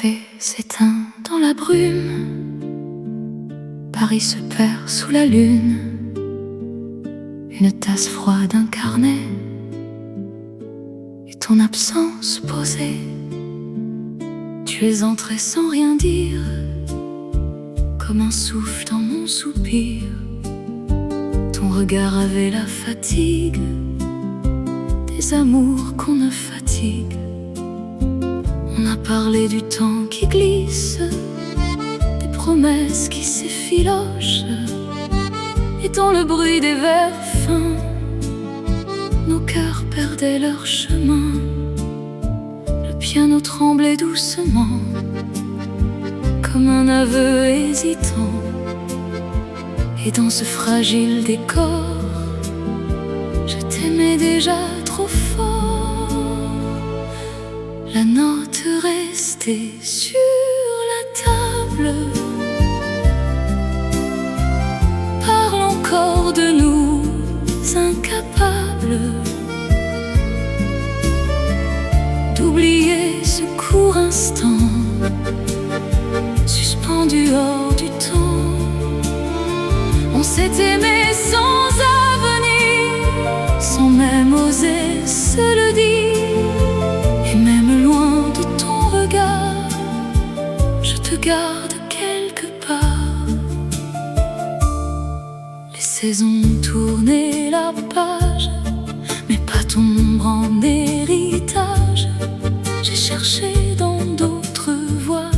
café s'éteint dans la brume. Paris se perd sous la lune. Une tasse froide, un carnet et ton absence posée. Tu es entré sans rien dire, comme un souffle dans mon soupir. Ton regard avait la fatigue des amours qu'on ne fatigue. On a parlé du temps qui glisse, des promesses qui s'effilochent, et dans le bruit des vers fins, nos cœurs perdaient leur chemin. Le piano tremblait doucement, comme un aveu hésitant. Et dans ce fragile décor, je t'aimais déjà trop fort. La note restait sur la table, parle encore de nous incapables d'oublier ce court instant suspendu hors du temps. On s'est aimé sans avenir, sans même oser se le dire. Et même loin de ton regard, je te garde quelque part. Les saisons tournaient la page, mais pas ton ombre en héritage. J'ai cherché dans d'autres voies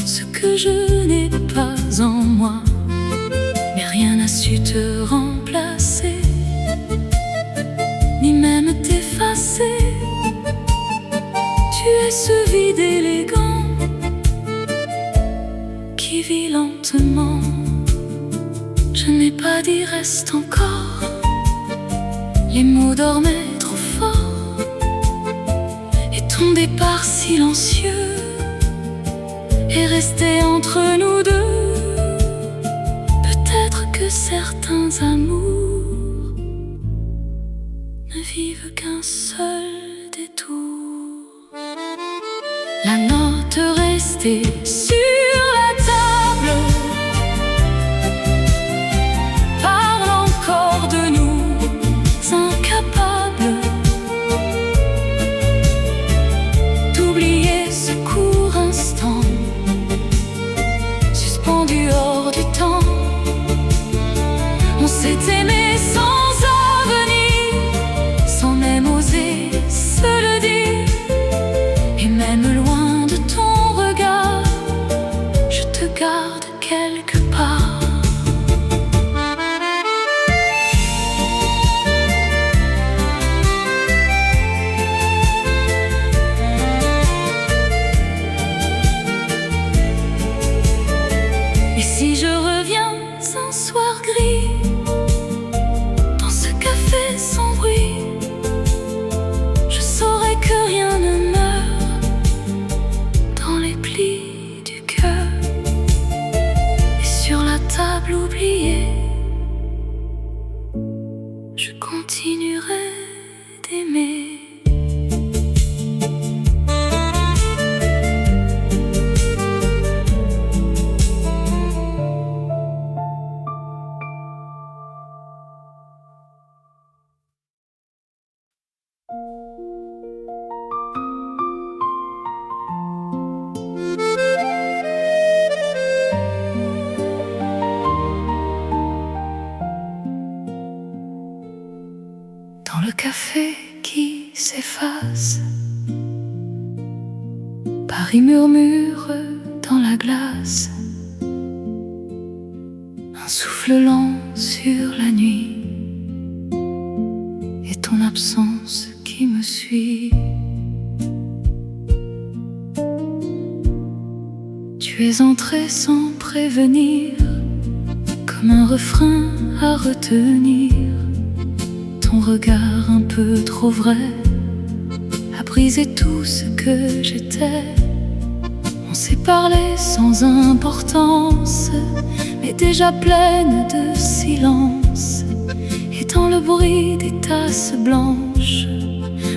ce que je n'ai pas en moi, mais rien n'a su te remplacer, ni même t'effacer. Tu es ce vide élégant qui vit lentement. Je n'ai pas dit reste encore, les mots dormaient trop fort. Et ton départ silencieux est resté entre nous deux. Peut-être que certains amours ne vivent qu'un seul détour. La note restait sur la table, parle encore de nous incapables d'oublier ce court instant suspendu hors du temps. On s'est aimé sans avenir, sans même oser se le dire. Et même loin de ton regard, je te garde quelque part. Et si je reviens un soir gris, dans ce café sans bruit, je saurais que rien ne meurt dans les plis du cœur. Et sur la table oubliée, je continuerai d'aimer. Dans le café qui s'efface, Paris murmure dans la glace, un souffle lent sur la nuit, et ton absence qui me suit. Tu es entré sans prévenir, comme un refrain à retenir. Ton regard un peu trop vrai a brisé tout ce que j'étais. On s'est parlé sans importance, mais déjà pleine de silence. Et dans le bruit des tasses blanches,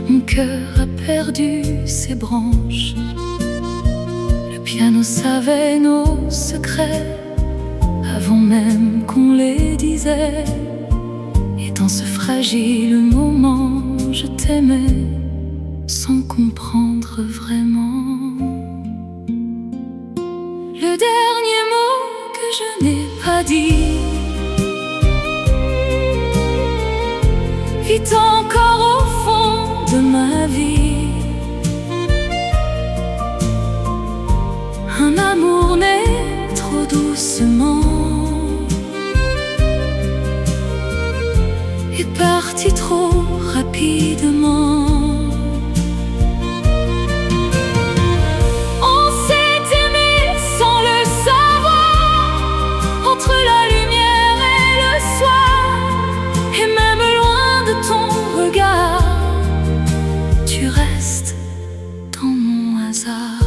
mon cœur a perdu ses branches. piano savait nos secrets avant même qu'on les disait. Et dans ce fragile moment, je t'aimais sans comprendre vraiment. Le dernier mot que je n'ai pas dit vit encore au fond de ma vie. Un amour naît trop doucement et parti trop rapidement. On s'est aimé sans le savoir, entre la lumière et le soir. Et même loin de ton regard, tu restes dans mon hasard.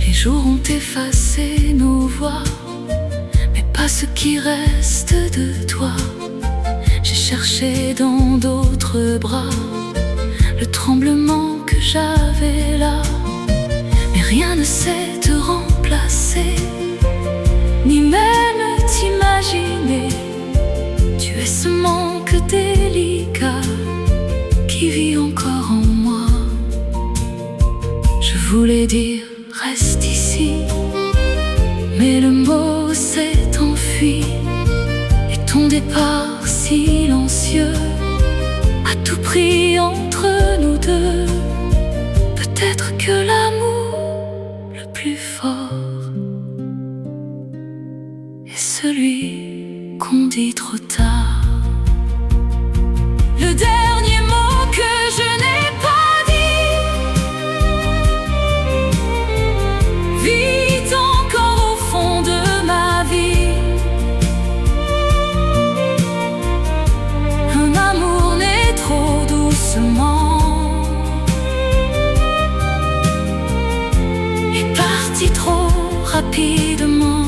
Les jours ont effacé nos voix, mais pas ce qui reste de toi. J'ai cherché dans d'autres bras le tremblement que j'avais là, mais rien ne sait te remplacer, ni même t'imaginer. Tu es ce manque délicat qui vit encore en moi. Je voulais dire reste ici, mais le mot s'est enfui. Et ton départ silencieux, à tout prix entre nous deux. Peut-être que l'amour le plus fort est celui qu'on dit trop tard. Le dernier mot que je n'ai pas dit vit encore au fond de ma vie. Un amour naît trop doucement et parti trop rapidement.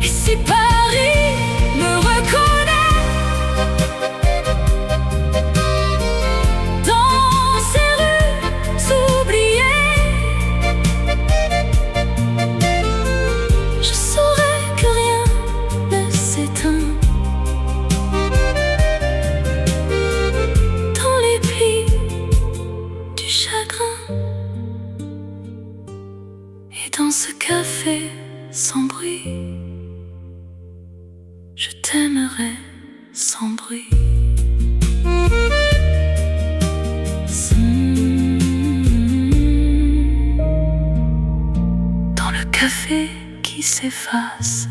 Et si Paris me reconnaît dans ces rues oubliées, je saurai que rien ne s'éteint dans les plis du chagrin. Et dans ce café sans bruit, je t'aimerai sans bruit. Dans le café qui s'efface.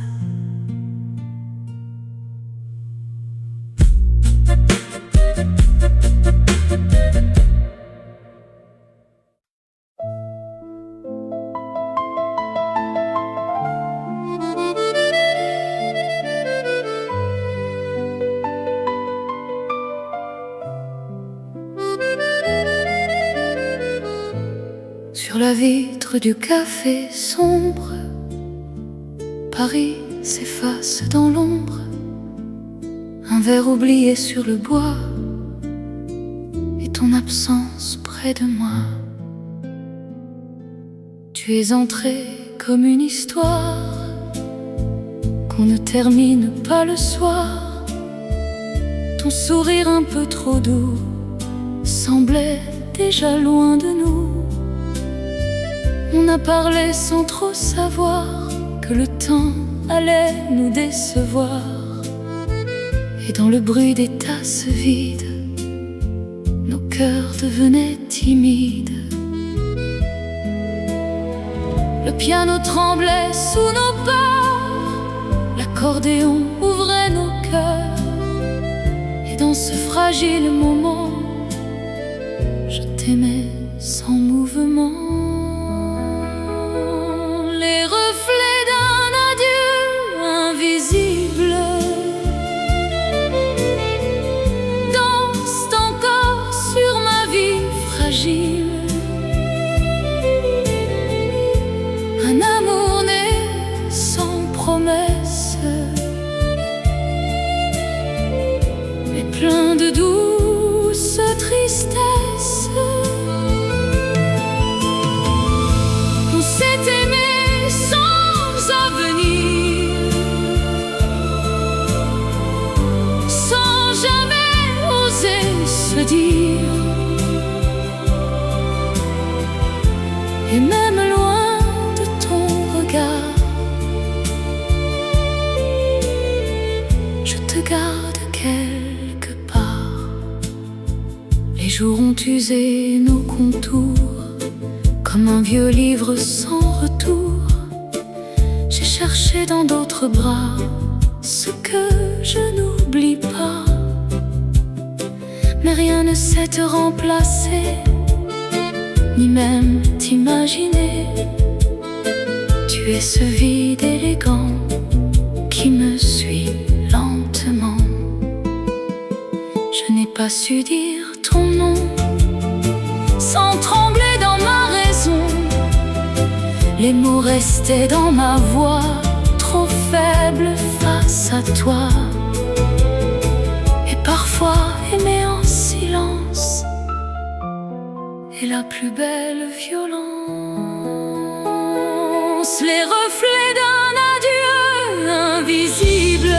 Sur la vitre du café sombre, Paris s'efface dans l'ombre. Un verre oublié sur le bois et ton absence près de moi. Tu es entré comme une histoire qu'on ne termine pas le soir. Ton sourire un peu trop doux semblait déjà loin de nous. On a parlé sans trop savoir que le temps allait nous décevoir. Et dans le bruit des tasses vides, nos cœurs devenaient timides. Le piano tremblait sous nos pas, l'accordéon ouvrait nos cœurs. Et dans ce fragile moment, je t'aimais sans mouvement. Les reflets d'un adieu invisible dans de douce tristesse. On s'est aimé sans avenir, sans jamais oser se dire. Et même loin de ton regard, je te garde quelque part. Les jours ont usé nos contours comme un vieux livre sans retour. J'ai cherché dans d'autres bras ce que je n'oublie pas, mais rien ne sait te remplacer, ni même t'imaginer. Tu es ce vide élégant qui me suit lentement. Je n'ai pas su dire ton nom sans trembler dans ma raison. Les mots restaient dans ma voix, trop faible face à toi. Et parfois aimer en silence est la plus belle violence. Les reflets d'un adieu invisible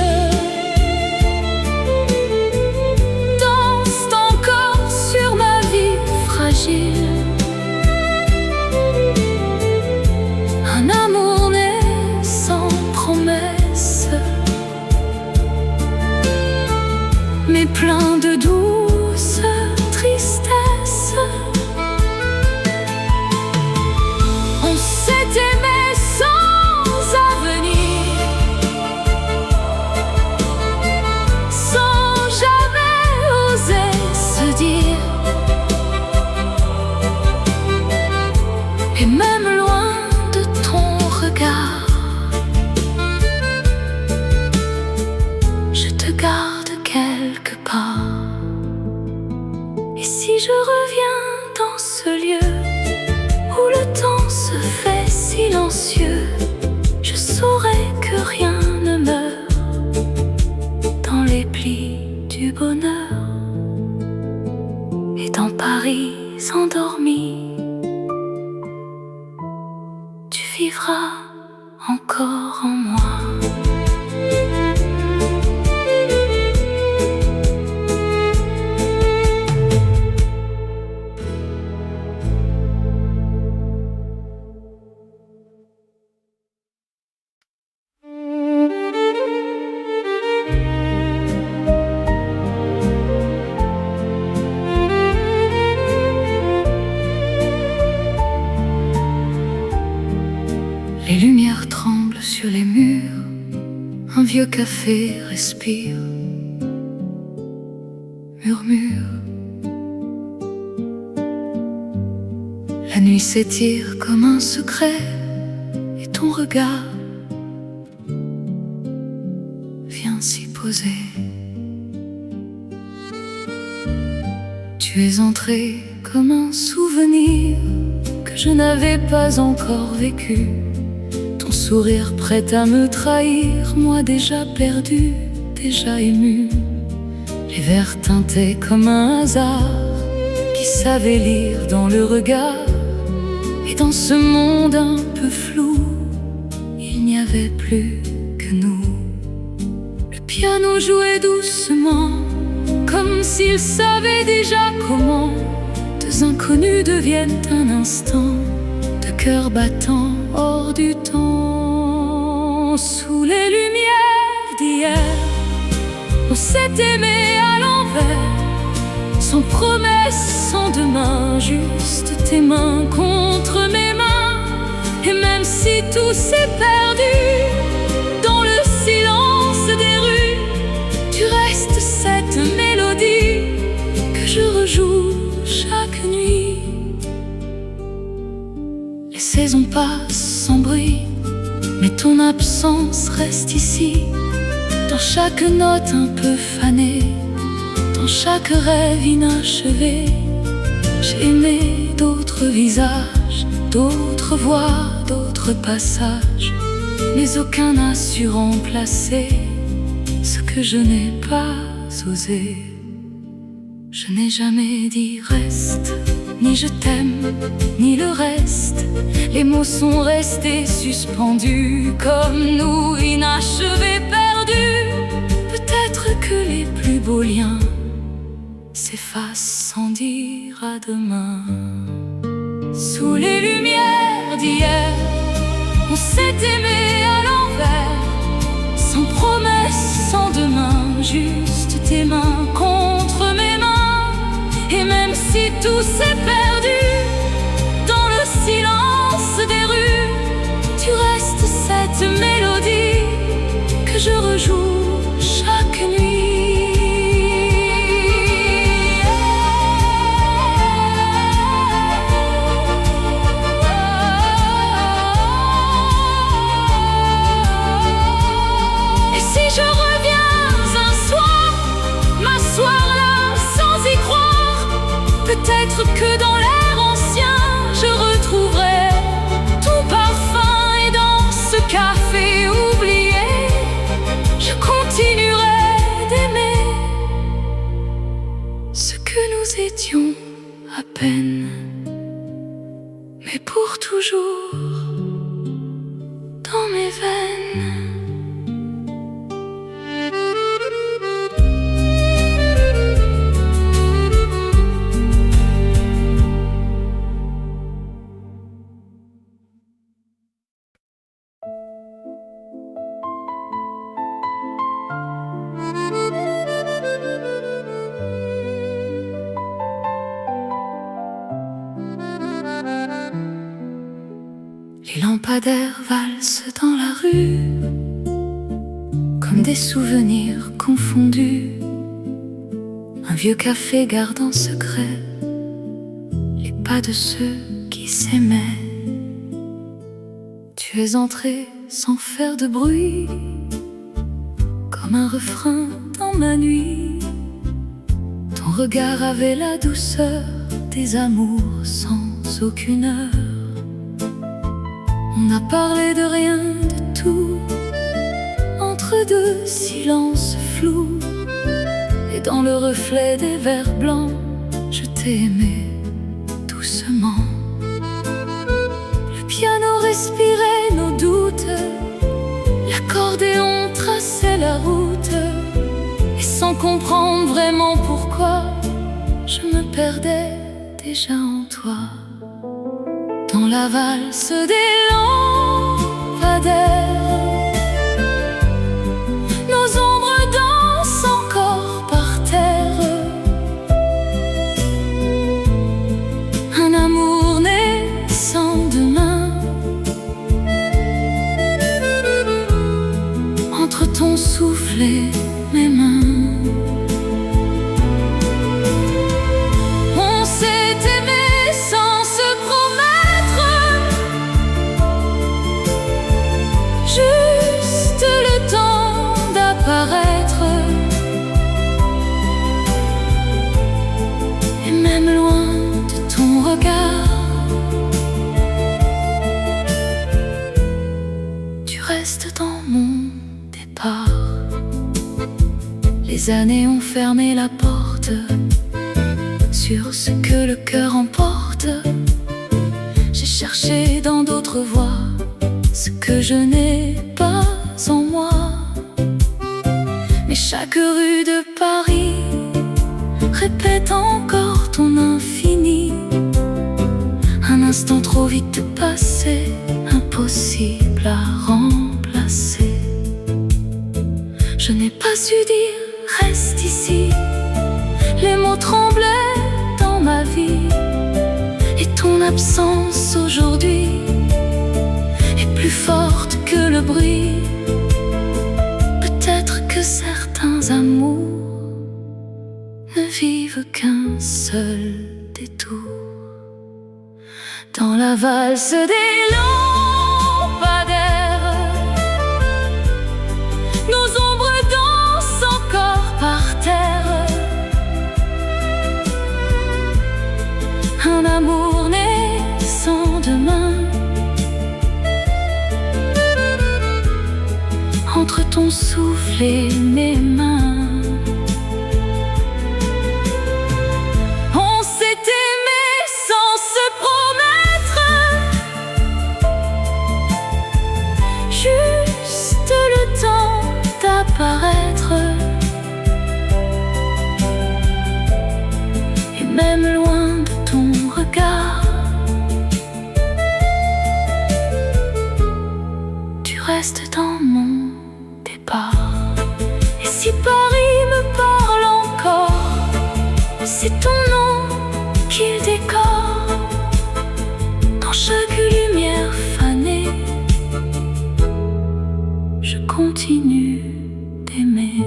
dansent encore sur ma vie fragile. Un amour né sans promesse, mais plein de douce tristesse. On s'est aimé sans avenir, sans jamais oser se dire. Et même loin de ton regard, je te garde quelque part. Et si je reviens dans ce lieu où le temps se fait silencieux, je saurai que rien ne meurt dans les plis du bonheur. Et dans Paris endormi, tu vivras encore en moi. Les lumières tremblent sur les murs, un vieux café respire, murmure. La nuit s'étire comme un secret, et ton regard vient s'y poser. Tu es entré comme un souvenir que je n'avais pas encore vécu. Ton sourire prêt à me trahir, moi déjà perdu, déjà ému. Les vers teintés comme un hasard qui savait lire dans le regard. Et dans ce monde un peu flou, il n'y avait plus que nous. Le piano jouait doucement, comme s'il savait déjà comment deux inconnus deviennent un instant de cœur battant hors du temps. Sous les lumières d'hier, on s'est aimé à l'envers, sans promesse, sans demain, juste tes mains contre mes mains. Et même si tout s'est perdu dans le silence des rues, tu restes cette mélodie que je rejoue chaque nuit. Les saisons passent sans bruit, mais ton absence reste ici. Dans chaque note un peu fanée, dans chaque rêve inachevé, j'ai aimé d'autres visages, d'autres voix, d'autres passages, mais aucun n'a su remplacer ce que je n'ai pas osé. Je n'ai jamais dit reste, ni je t'aime, ni le reste. Les mots sont restés suspendus, comme nous, inachevés, perdus. Peut-être que les plus beaux liens s'effacent sans dire à demain. Sous les lumières d'hier, on s'est aimé à l'envers, sans promesse, sans demain, juste tes mains contre mes mains. Et même si tout s'est perdu dans le silence des rues, tu restes cette mélodie que je rejoue chaque nuit. Et si je reviens un soir, m'asseoir là sans y croire, peut-être que dans l'air ancien je retrouverai ton parfum. Et dans ce café oublié, je continuerai d'aimer ce que nous étions à peine, mais pour toujours dans mes veines. Les lampadaires valsent dans la rue, comme des souvenirs confondus. Un vieux café garde en secret les pas de ceux qui s'aimaient. Tu es entré sans faire de bruit, comme un refrain dans ma nuit. Ton regard avait la douceur des amours sans aucune heure. On a parlé de rien, de tout, entre deux silences flous. Et dans le reflet des verres blancs, je t'ai aimé doucement. Le piano respirait nos doutes, l'accordéon traçait la route. Et sans comprendre vraiment pourquoi, je me perdais déjà en toi. Dans la valse des lampadaires, nos ombres dansent encore par terre. Un amour né sans demain, entre ton souffle et mes mains. On s'est aimé sans se promettre, juste le temps d'apparaître. Et même loin de ton regard, tu restes dans mon départ. Les années ont fermé la porte sur ce que le cœur emporte. J'ai cherché dans d'autres voies ce que je n'ai pas en moi. Mais chaque rue de Paris répète encore ton infini. Un instant trop vite passé, impossible à remplacer. Je n'ai pas su dire reste ici. Les mots tremblaient dans ma vie. Et ton absence aujourd'hui est plus forte que le bruit. Peut-être que certains amours ne vivent qu'un seul détour. Dans la valse des lampadaires, nos ombres dansent encore par terre. Un amour né sans demain, entre ton souffle et mes mains. même loin de ton regard. Tu restes dans mon départ. Et si Paris me parle encore, c'est ton nom qu'il décore. Dans chaque lumière fanée, je continue d'aimer.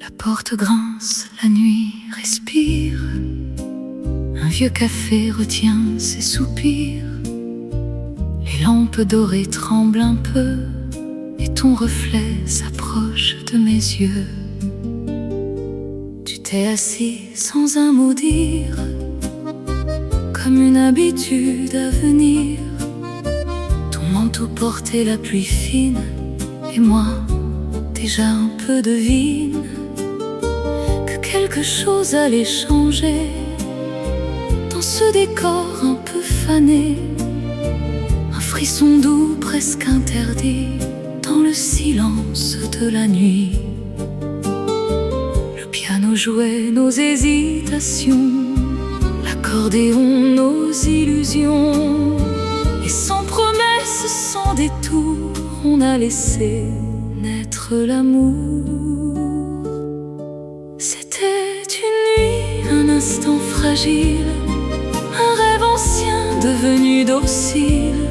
La porte grince, la nuit respire. Un vieux café retient ses soupirs. Les lampes dorées tremblent un peu, et ton reflet s'approche de mes yeux. Tu t'es assis sans un mot dire, comme une habitude à venir. Ton manteau portait la pluie fine, et moi, déjà un peu devine que quelque chose allait changer dans ce décor un peu fané. Un frisson doux presque interdit dans le silence de la nuit. Le piano jouait nos hésitations, l'accordéon nos illusions. Et sans promesse, sans détour, on a laissé naître l'amour. C'était une nuit, un instant fragile, un rêve ancien devenu docile.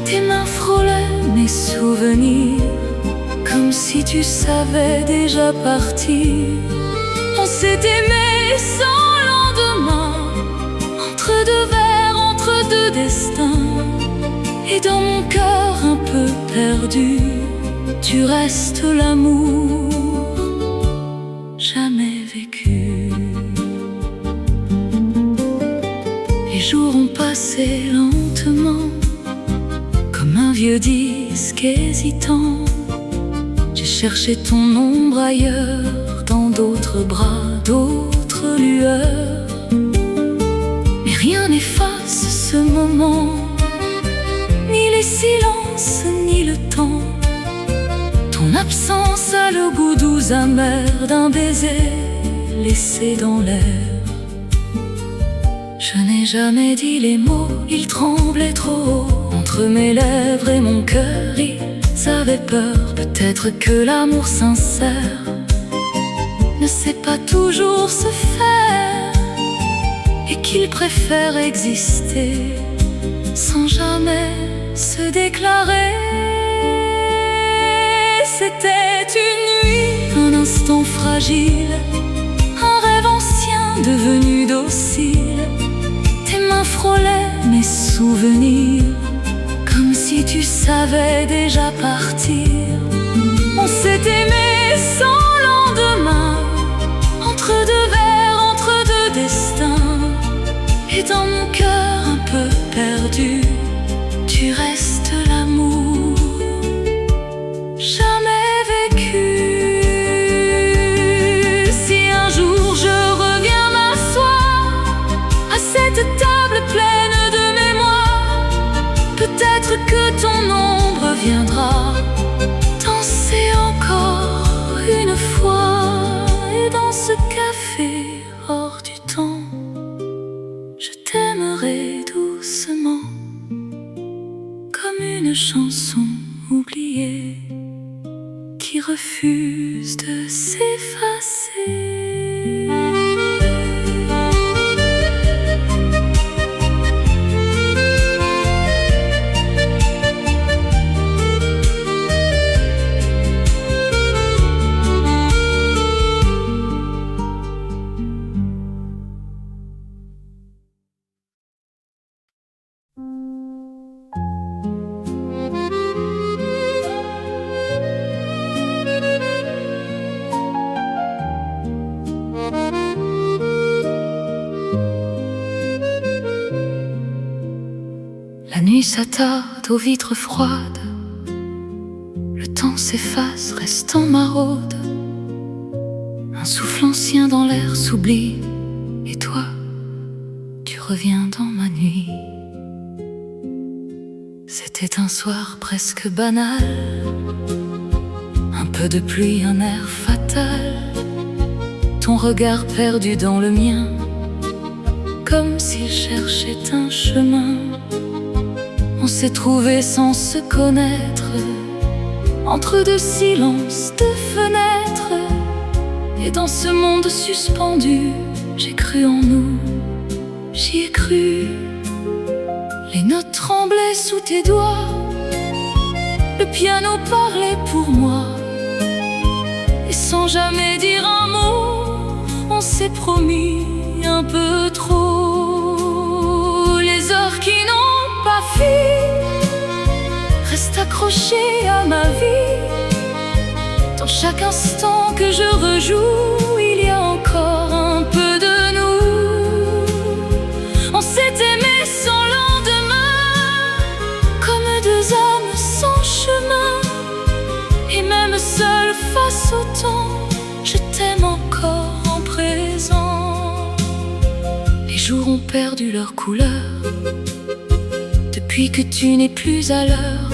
Tes mains frôlaient mes souvenirs, comme si tu savais déjà partir. On s'est aimé sans lendemain, entre deux vers, entre deux destins. Et dans mon cœur un peu perdu, tu restes l'amour jamais vécu. Les jours ont passé lentement, comme un vieux disque hésitant. J'ai cherché ton ombre ailleurs, dans d'autres bras, d'autres lueurs. Mais rien n'efface ce moment, ni les silences, ni le temps. Ton absence a le goût doux amer d'un baiser laissé dans l'air. Je n'ai jamais dit les mots, ils tremblaient trop haut entre mes lèvres et mon cœur. Ils avaient peur, peut-être que l'amour sincère ne sait pas toujours se faire, et qu'ils préfèrent exister sans jamais se déclarer. C'était une nuit, un instant fragile, un rêve ancien devenu docile. Tes mains frôlaient mes souvenirs, comme si tu savais déjà partir. On s'est aimé sans lendemain, entre deux vers, entre deux destins. Et dans mon cœur un peu perdu, tu restes l'amour jamais vécu. Si un jour je reviens m'asseoir à cette table pleine de mémoire, peut-être que ton ombre viendra danser encore une fois. Et dans ce café hors du temps, je t'aimerai doucement, comme une chanson oubliée qui refuse de s'effacer. La nuit s'attarde aux vitres froides, le temps s'efface, reste en maraude. Un souffle ancien dans l'air s'oublie, et toi, tu reviens dans ma nuit. C'était un soir presque banal, un peu de pluie, un air fatal, ton regard perdu dans le mien, comme s'il cherchait un chemin. On s'est trouvé sans se connaître, entre deux silences de fenêtres. Et dans ce monde suspendu, j'ai cru en nous, j'y ai cru. Les notes tremblaient sous tes doigts, le piano parlait pour moi. Et sans jamais dire un mot, on s'est promis un peu trop. Les heures qui n'ont pas fui restent accrochées à ma vie. Dans chaque instant que je rejoue, il y a encore un peu de nous. On s'est aimé sans lendemain, comme deux âmes sans chemin. Et même seul face au temps, je t'aime encore en présent. Les jours ont perdu leur couleur depuis que tu n'es plus à l'heure.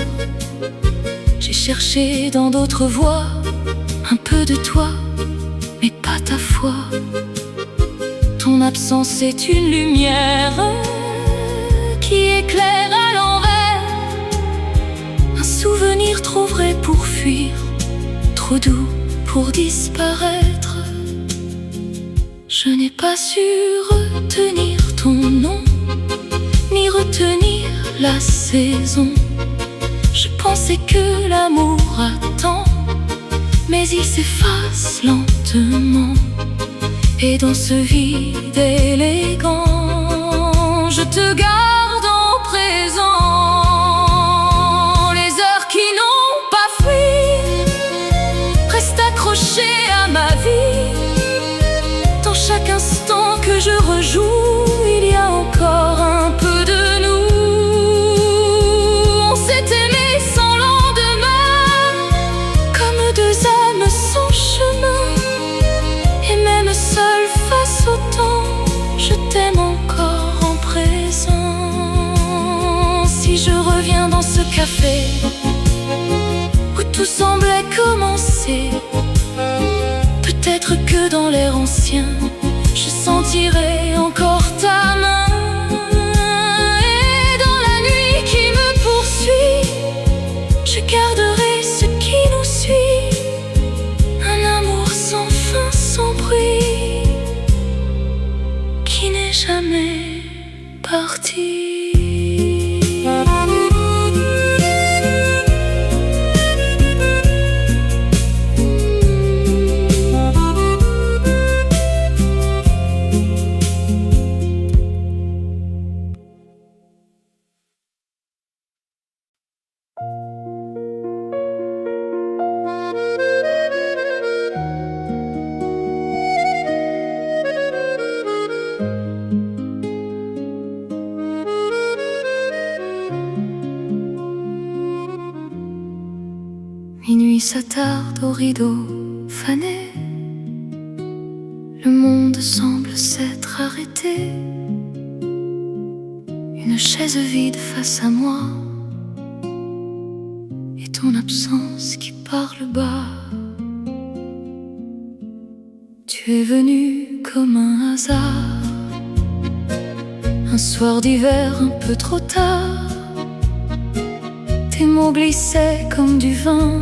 J'ai cherché dans d'autres voies un peu de toi, mais pas ta foi. Ton absence est une lumière qui éclaire à l'envers. Un souvenir trop vrai pour fuir, trop doux pour disparaître. Je n'ai pas su retenir ton nom, ni retenir la saison. Je pensais que l'amour attend, mais il s'efface lentement. Et dans ce vide élégant, je te garde en présent. Les heures qui n'ont pas fui restent accrochées à ma vie. Dans chaque instant que je rejoue, il y a encore un peu de nous. On s'est aimé sans lendemain, comme deux âmes sans chemin. Et même seul face au temps, je t'aime encore en présent. Si je reviens dans ce café où tout semblait commencer, peut-être que dans l'air ancien, je sentirai encore ta main. Et dans la nuit qui me poursuit, je garderai ce qui nous suit. Un amour sans fin, sans bruit, qui n'est jamais parti. Minuit s'attarde au rideau fané, le monde semble s'être arrêté. Une chaise vide face à moi, et ton absence qui parle bas. Tu es venu comme un hasard, un soir d'hiver un peu trop tard. Tes mots glissaient comme du vin,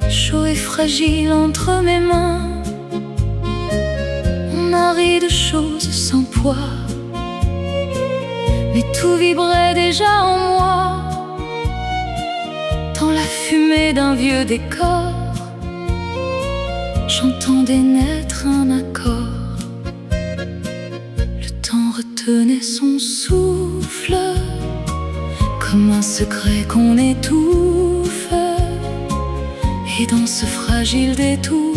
chaud et fragile entre mes mains. On a ri de choses sans poids, mais tout vibrait déjà en moi. Dans la fumée d'un vieux décor, j'entendais naître un accord. Le temps retenait son souffle, comme un secret qu'on étouffe. Et dans ce fragile détour,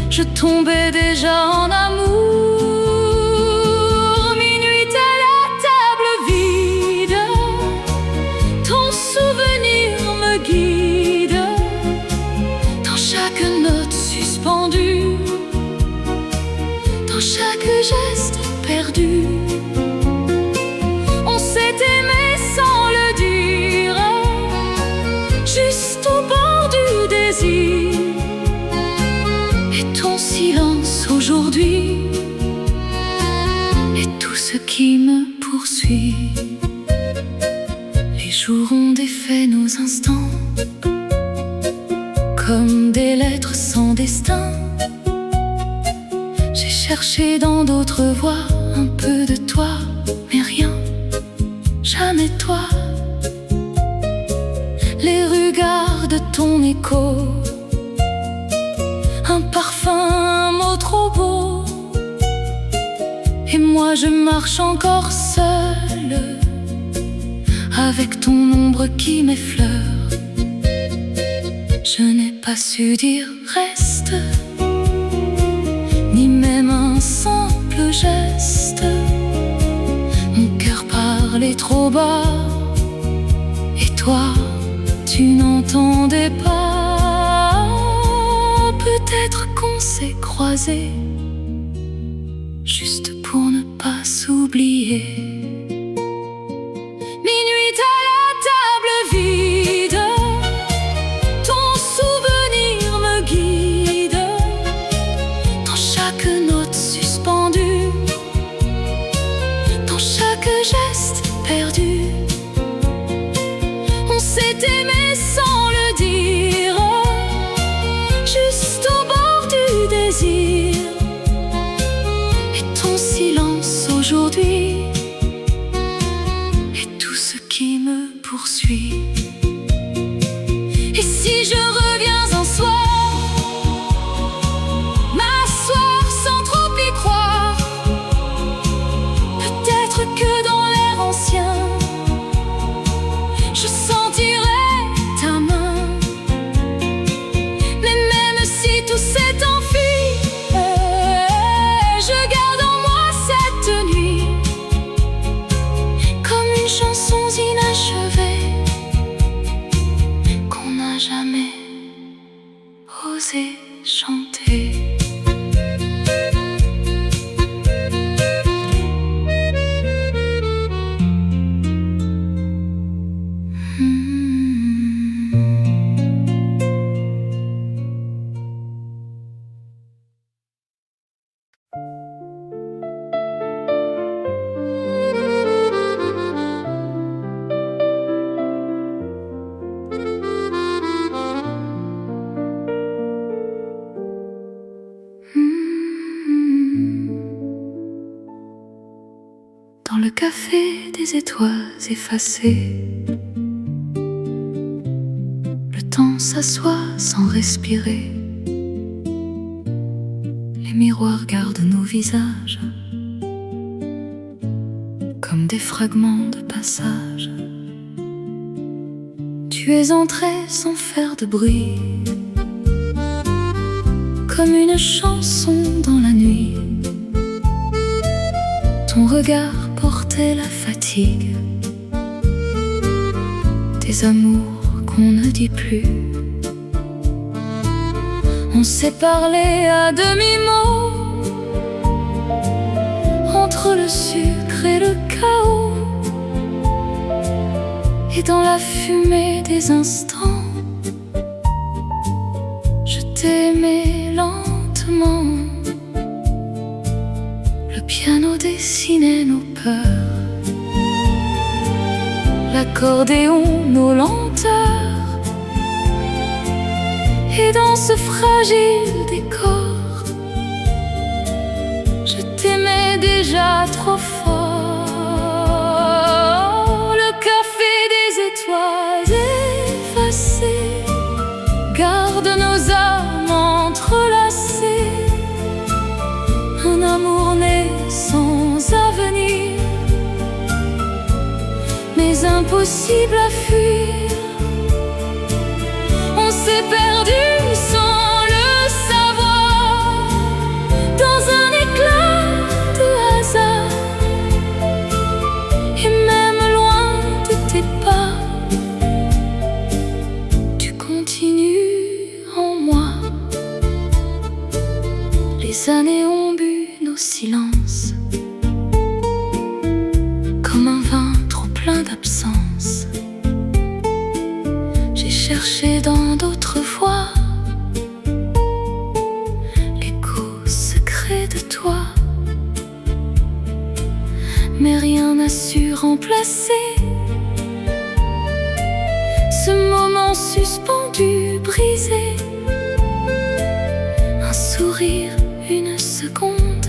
je tombais déjà en amour. Minuit à la table vide, ton souvenir perdu. On s'est aimé sans le dire, juste au bord du désir. Et ton silence aujourd'hui est tout ce qui me poursuit. Les jours ont défait nos instants comme des lettres sans destin. J'ai cherché dans d'autres voies un peu de toi, mais rien, jamais toi. Les regards de ton écho, un parfum, un mot trop beau. Et moi je marche encore seule, avec ton ombre qui m'effleure. Je n'ai pas su dire reste, ni même un simple geste. Mon cœur parlait trop bas, et toi, tu n'entendais pas. Peut-être qu'on s'est croisés juste pour ne pas s'oublier. Minuit à la table vide, ton souvenir me guide. Dans chaque note suspendue, dans chaque geste perdu. On s'est aimé sans le dire, juste au bord du désir. Et ton silence aujourd'hui est tout ce qui me poursuit. Et si je reviens un soir, m'asseoir sans trop y croire, peut-être que dans l'air ancien, je sentirai ta main. Mais même si tout s'est enfui, je garde en moi cette nuit comme une chanson inachevée qu'on n'a jamais osé chanter. Dans le café des étoiles effacées, le temps s'assoit sans respirer. Les miroirs gardent nos visages comme des fragments de passage. Tu es entré sans faire de bruit, comme une chanson dans la nuit. Ton regard portait la fatigue des amours qu'on ne dit plus. On s'est parlé à demi-mot, entre le sucre et le chaos. Et dans la fumée des instants, je t'aimais lentement. Le piano dessinait nos peurs, l'accordéon nos lenteurs. Et dans ce fragile décor, je t'aimais déjà trop fort. Le café des étoiles effacées garde nos âmes entrelacées. Un amour né sans avenir, mais impossible à fuir. On s'est perdu sans le savoir, dans un éclat de hasard. Et même loin de tes pas, tu continues en moi. Les années ont bu nos silences, chanter dans d'autres voix l'écho secret de toi. Mais rien n'a su remplacer ce moment suspendu, brisé. Un sourire, une seconde,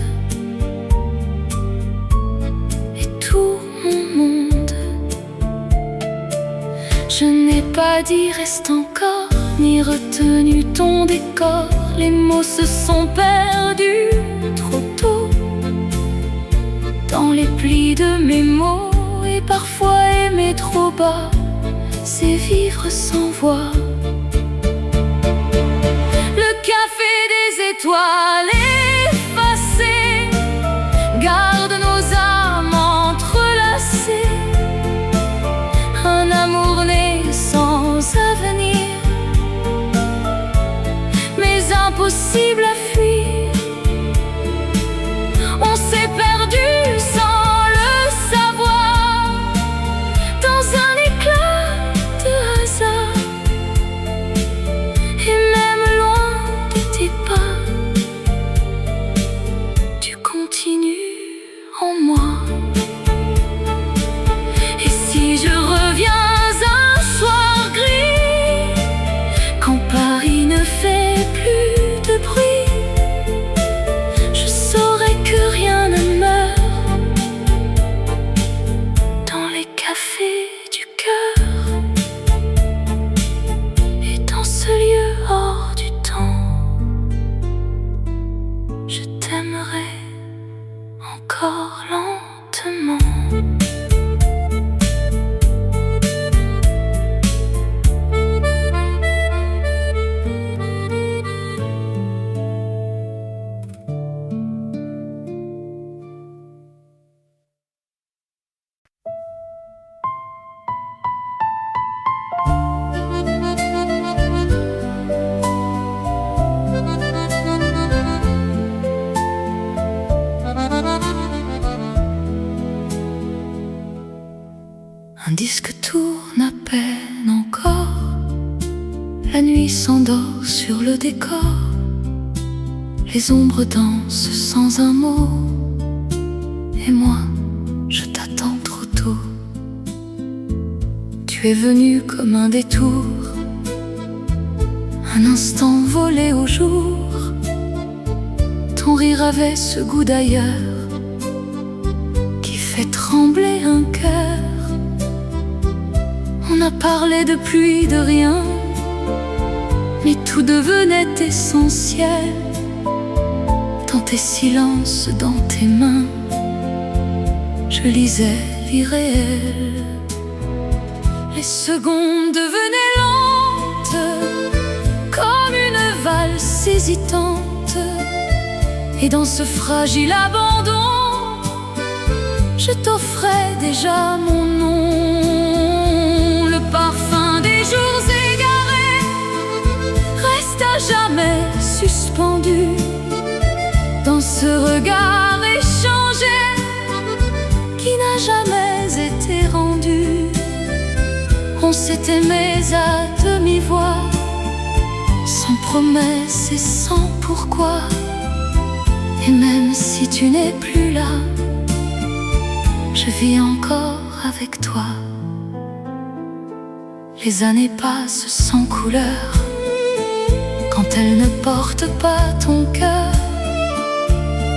et tout mon monde. Je n'ai pas dit reste encore, ni retenu ton décor. Les mots se sont perdus trop tôt dans les plis de mes mots. Et parfois aimer trop bas, c'est vivre sans voix. Le café des étoiles effacé garde nos âmes entrelacées. Un amour né sans avenir, mais impossible à fuir. On s'est perdu sans le savoir dans un éclat de hasard. Et même loin de tes pas, tu continues en moi. Et si je reviens un soir gris, quand Paris ne fait plus de bruit, je saurai que rien ne meurt dans les cafés du cœur. Et dans ce lieu hors du temps, je t'aimerai encore lentement. Un disque tourne à peine encore, la nuit s'endort sur le décor. Les ombres dansent sans un mot, et moi, je t'attends trop tôt. Tu es venu comme un détour, un instant volé au jour. Ton rire avait ce goût d'ailleurs qui fait trembler un cœur. On a parlé de pluie, de rien, mais tout devenait essentiel. Dans tes silences, dans tes mains, je lisais l'irréel. Les secondes devenaient lentes, comme une valse hésitante. Et dans ce fragile abandon, je t'offrais déjà mon nom. Le parfum des jours égarés reste à jamais suspendu dans ce regard échangé qui n'a jamais été rendu. On s'est aimé à demi-voix, sans promesse et sans pourquoi. Et même si tu n'es plus là, je vis encore avec toi. Les années passent sans couleur quand elles ne portent pas ton cœur.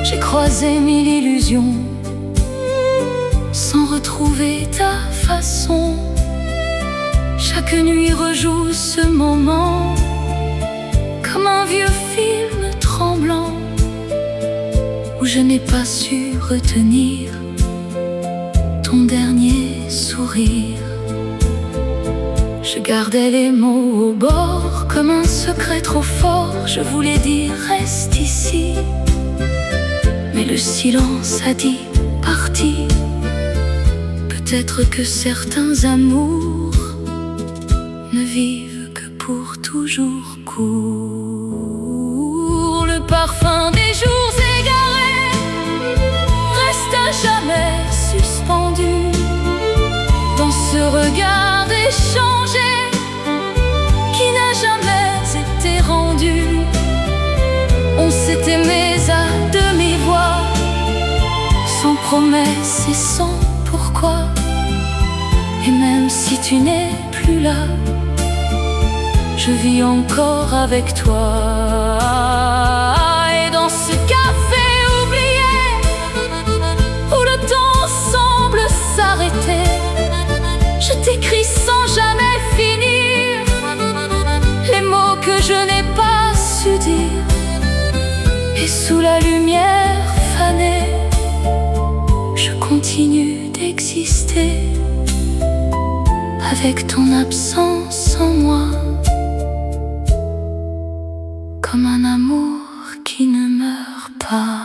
J'ai croisé mille illusions sans retrouver ta façon. Chaque nuit rejoue ce moment comme un vieux film tremblant où je n'ai pas su retenir ton dernier sourire. Je gardais les mots au bord comme un secret trop fort. Je voulais dire reste ici, mais le silence a dit parti. Peut-être que certains amours ne vivent que pour toujours court. Le parfum des jours égarés reste à jamais suspendu dans ce regard échangé qui n'a promesses et sans pourquoi. Et même si tu n'es plus là, je vis encore avec toi. Et dans ce café oublié, où le temps semble s'arrêter, je t'écris sans jamais finir les mots que je n'ai pas su dire. Et sous la lumière fanée, je continue d'exister avec ton absence en moi, comme un amour qui ne meurt pas.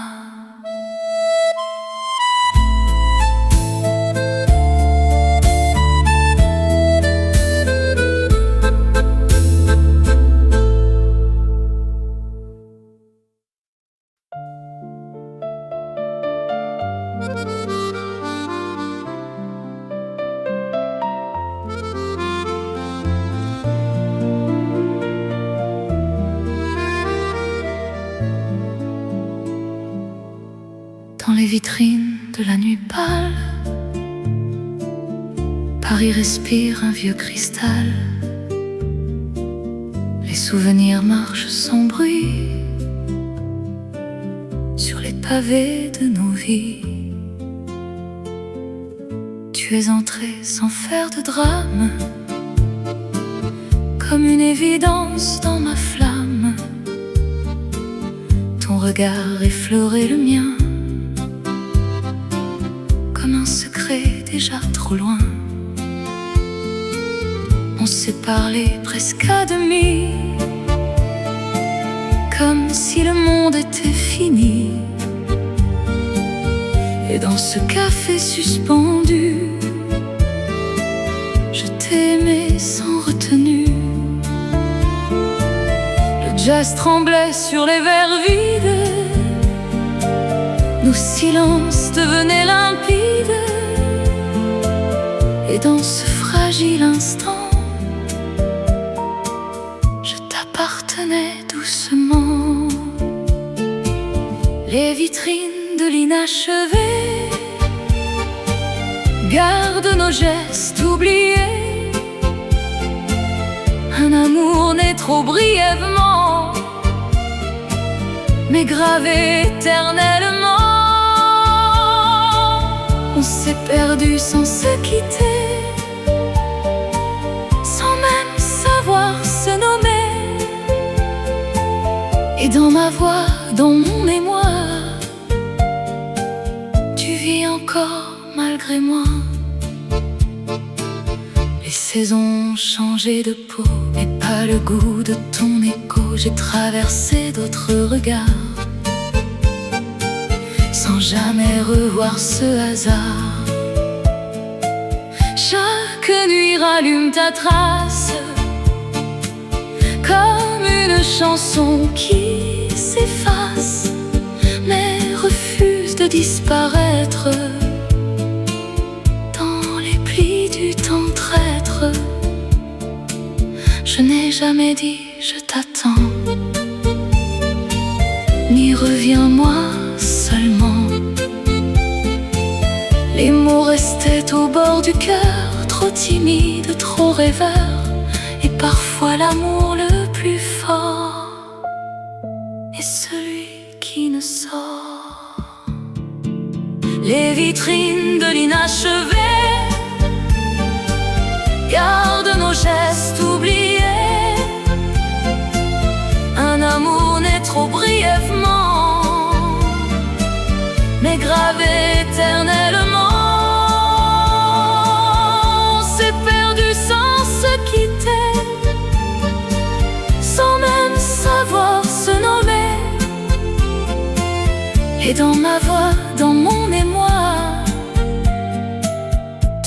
Dans les vitrines de la nuit pâle, Paris respire un vieux cristal. Les souvenirs marchent sans bruit sur les pavés de nos vies. Tu es entré sans faire de drame, comme une évidence dans ma flamme. Ton regard effleurait le mien, comme un secret déjà trop loin. On s'est parlé presque à demi, comme si le monde était fini. Et dans ce café suspendu, je t'aimais sans retenue. Le jazz tremblait sur les verres vides, nos silences devenaient limpides. Et dans ce fragile instant, je t'appartenais doucement. Les vitrines de l'inachevé gardent nos gestes oubliés. Un amour né trop brièvement, mais gravé éternellement. On s'est perdu sans se quitter, sans même savoir se nommer. Et dans ma voix, dans mon mémoire, tu vis encore malgré moi. Les saisons ont changé de peau, mais pas le goût de ton écho. J'ai traversé d'autres regards, sans jamais revoir ce hasard. Chaque nuit rallume ta trace, comme une chanson qui s'efface, mais refuse de disparaître dans les plis du temps traître. Je n'ai jamais dit je t'attends, ni reviens-moi seulement. Les mots restaient au bord du cœur, trop timides, trop rêveurs. Et parfois l'amour le plus fort est celui qui ne sort. Les vitrines de l'inachevé gardent nos gestes oubliés. Un amour né trop brièvement, mais gravé éternellement. On s'est perdu sans se quitter, sans même savoir se nommer. Et dans ma voix, dans mon mémoire,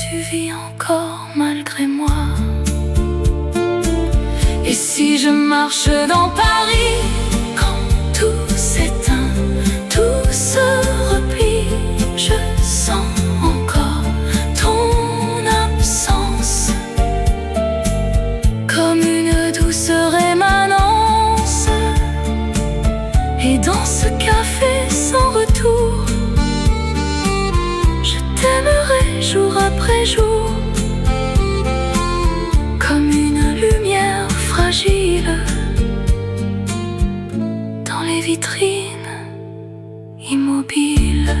tu vis encore malgré moi. Et si je marche dans Paris, quand tout s'éteint, tout se replie, je sens encore ton absence, comme une douceur émanence. Et dans ce café sans retour, fragile dans les vitrines immobiles.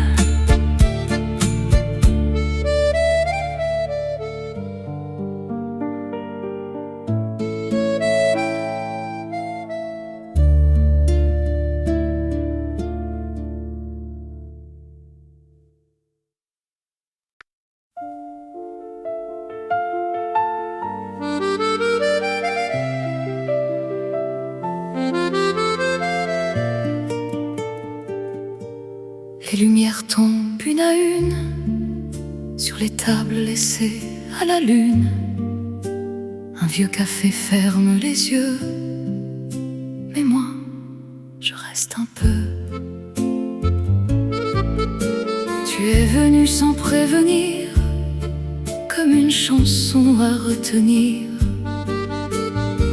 Les lumières tombent une à une sur les tables laissées à la lune. Un vieux café ferme les yeux, mais moi, je reste un peu. Tu es venu sans prévenir, comme une chanson à retenir.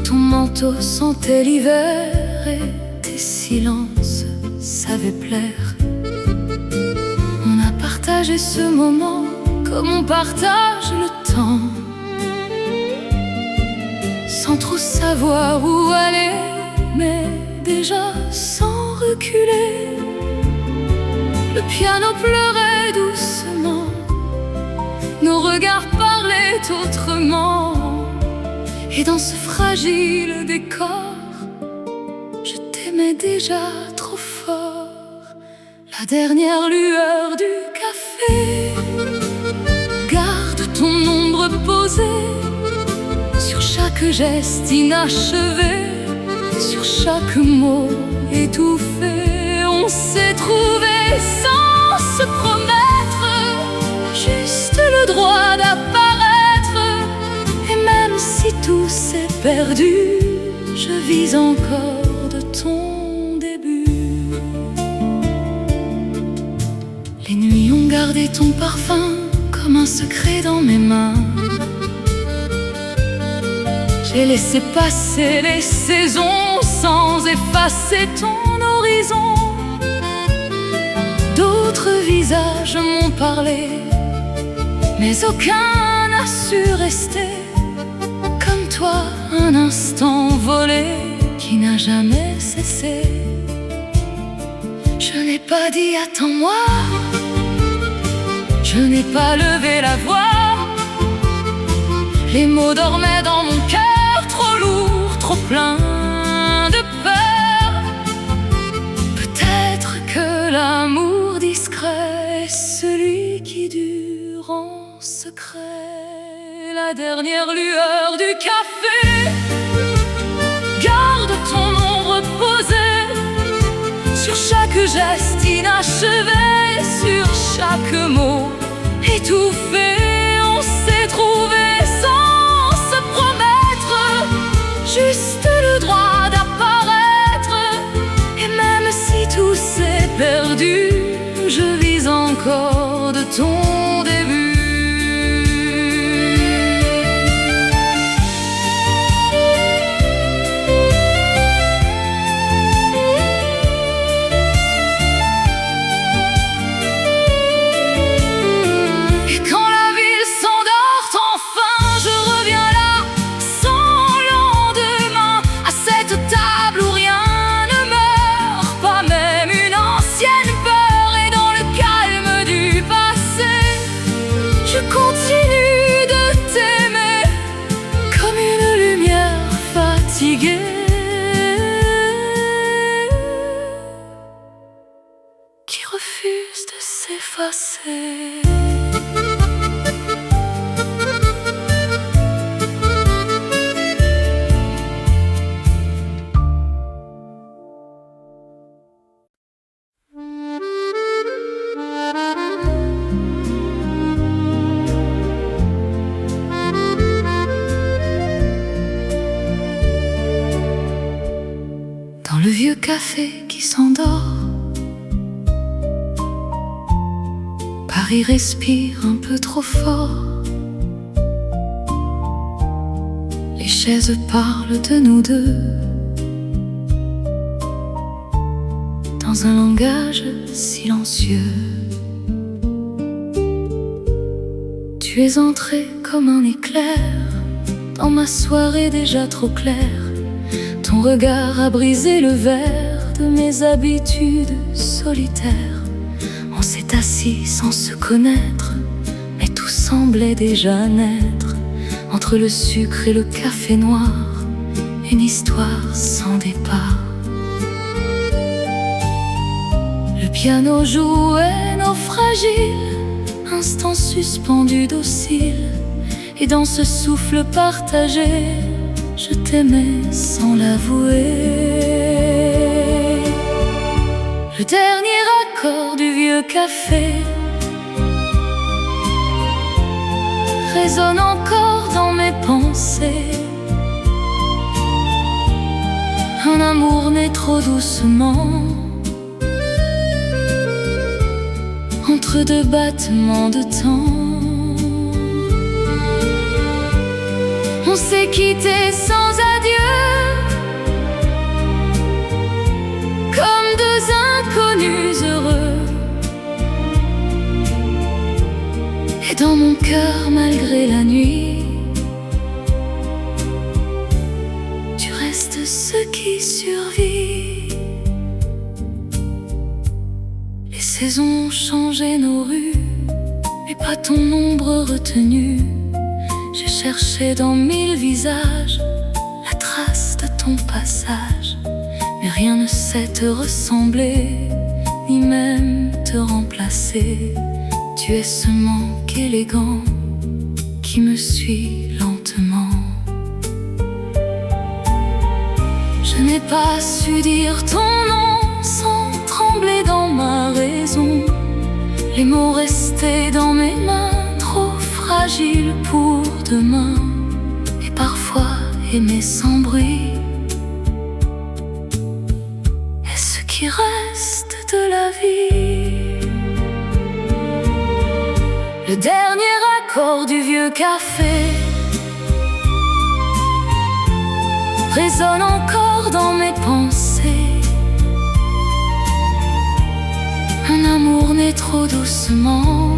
Ton manteau sentait l'hiver et tes silences savaient plaire. Partager ce moment comme on partage le temps, sans trop savoir où aller, mais déjà sans reculer. Le piano pleurait doucement, nos regards parlaient autrement, et dans ce fragile décor, je t'aimais déjà trop fort. La dernière lueur du café, garde ton ombre posée sur chaque geste inachevé, sur chaque mot étouffé. On s'est trouvé sans se promettre, juste le droit d'apparaître. Et même si tout s'est perdu, je vis encore de ton début. Les nuits ont gardé ton parfum comme un secret dans mes mains. J'ai laissé passer les saisons sans effacer ton horizon. D'autres visages m'ont parlé, mais aucun n'a su rester. Comme toi, un instant volé qui n'a jamais cessé. Je n'ai pas dit attends-moi, je n'ai pas levé la voix. Les mots dormaient dans mon cœur, trop lourd, trop plein de peur. Peut-être que l'amour discret est celui qui dure en secret. La dernière lueur du café, garde ton ombre posée sur chaque geste inachevé, sur chaque mot étouffé. On s'est trouvé sans se promettre, juste le droit d'apparaître. Et même si tout s'est perdu, je vis encore de ton début. Qui refuse de s'effacer. Dans le vieux café qui s'endort, Paris respire un peu trop fort. Les chaises parlent de nous deux dans un langage silencieux. Tu es entré comme un éclair dans ma soirée déjà trop claire. Ton regard a brisé le verre de mes habitudes solitaires. On s'est assis sans se connaître, mais tout semblait déjà naître. Entre le sucre et le café noir, une histoire sans départ. Le piano jouait nos fragiles instants suspendus dociles, et dans ce souffle partagé, je t'aimais sans l'avouer. Le dernier accord du vieux café résonne encore dans mes pensées. Un amour né trop doucement, entre deux battements de temps. On s'est quitté sans adieu, comme deux inconnus heureux. Et dans mon cœur, malgré la nuit, tu restes ce qui survit. Les saisons ont changé nos rues, mais pas ton ombre retenue. J'ai cherché dans mille visages la trace de ton passage, mais rien ne sait te ressembler, ni même te remplacer. Tu es ce manque élégant qui me suit lentement. Je n'ai pas su dire ton nom sans trembler dans ma raison. Les mots restaient dans mes mains, trop fragiles pour demain. Et parfois aimer sans bruit est ce qui reste de la vie. Le dernier accord du vieux café résonne encore dans mes pensées. Un amour né trop doucement,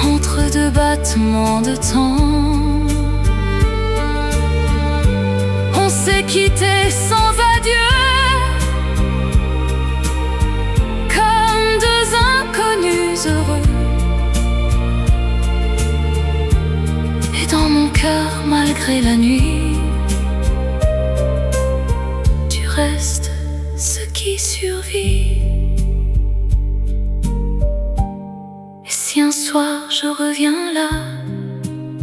entre deux battements de temps. On s'est quitté sans adieu, comme deux inconnus heureux. Et dans mon cœur, malgré la nuit, tu restes ce qui survit. Et si un soir je reviens là,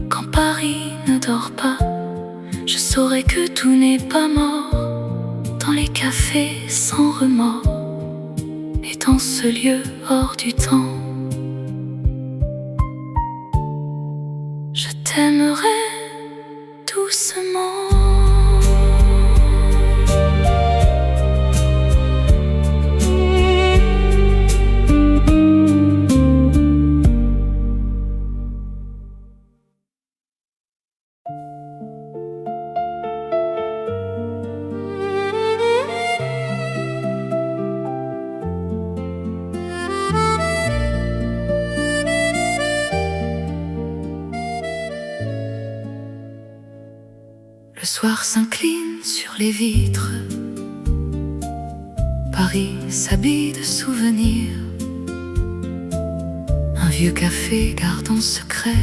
quand Paris ne dort pas, je saurai que tout n'est pas mort dans les cafés sans remords, et dans ce lieu hors du temps, je t'aimerai doucement. Le soir s'incline sur les vitres, Paris s'habille de souvenirs. Un vieux café garde en secret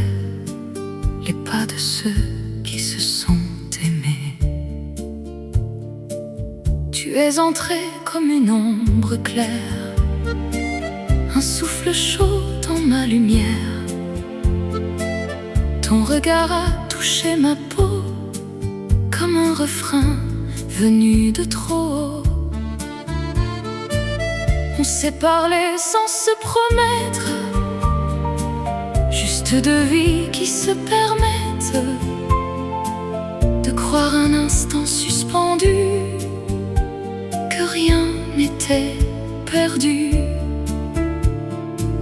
les pas de ceux qui se sont aimés. Tu es entré comme une ombre claire, un souffle chaud dans ma lumière. Ton regard a touché ma peau comme un refrain venu de trop haut. On s'est parlé sans se promettre, juste deux vies qui se permettent de croire un instant suspendu que rien n'était perdu.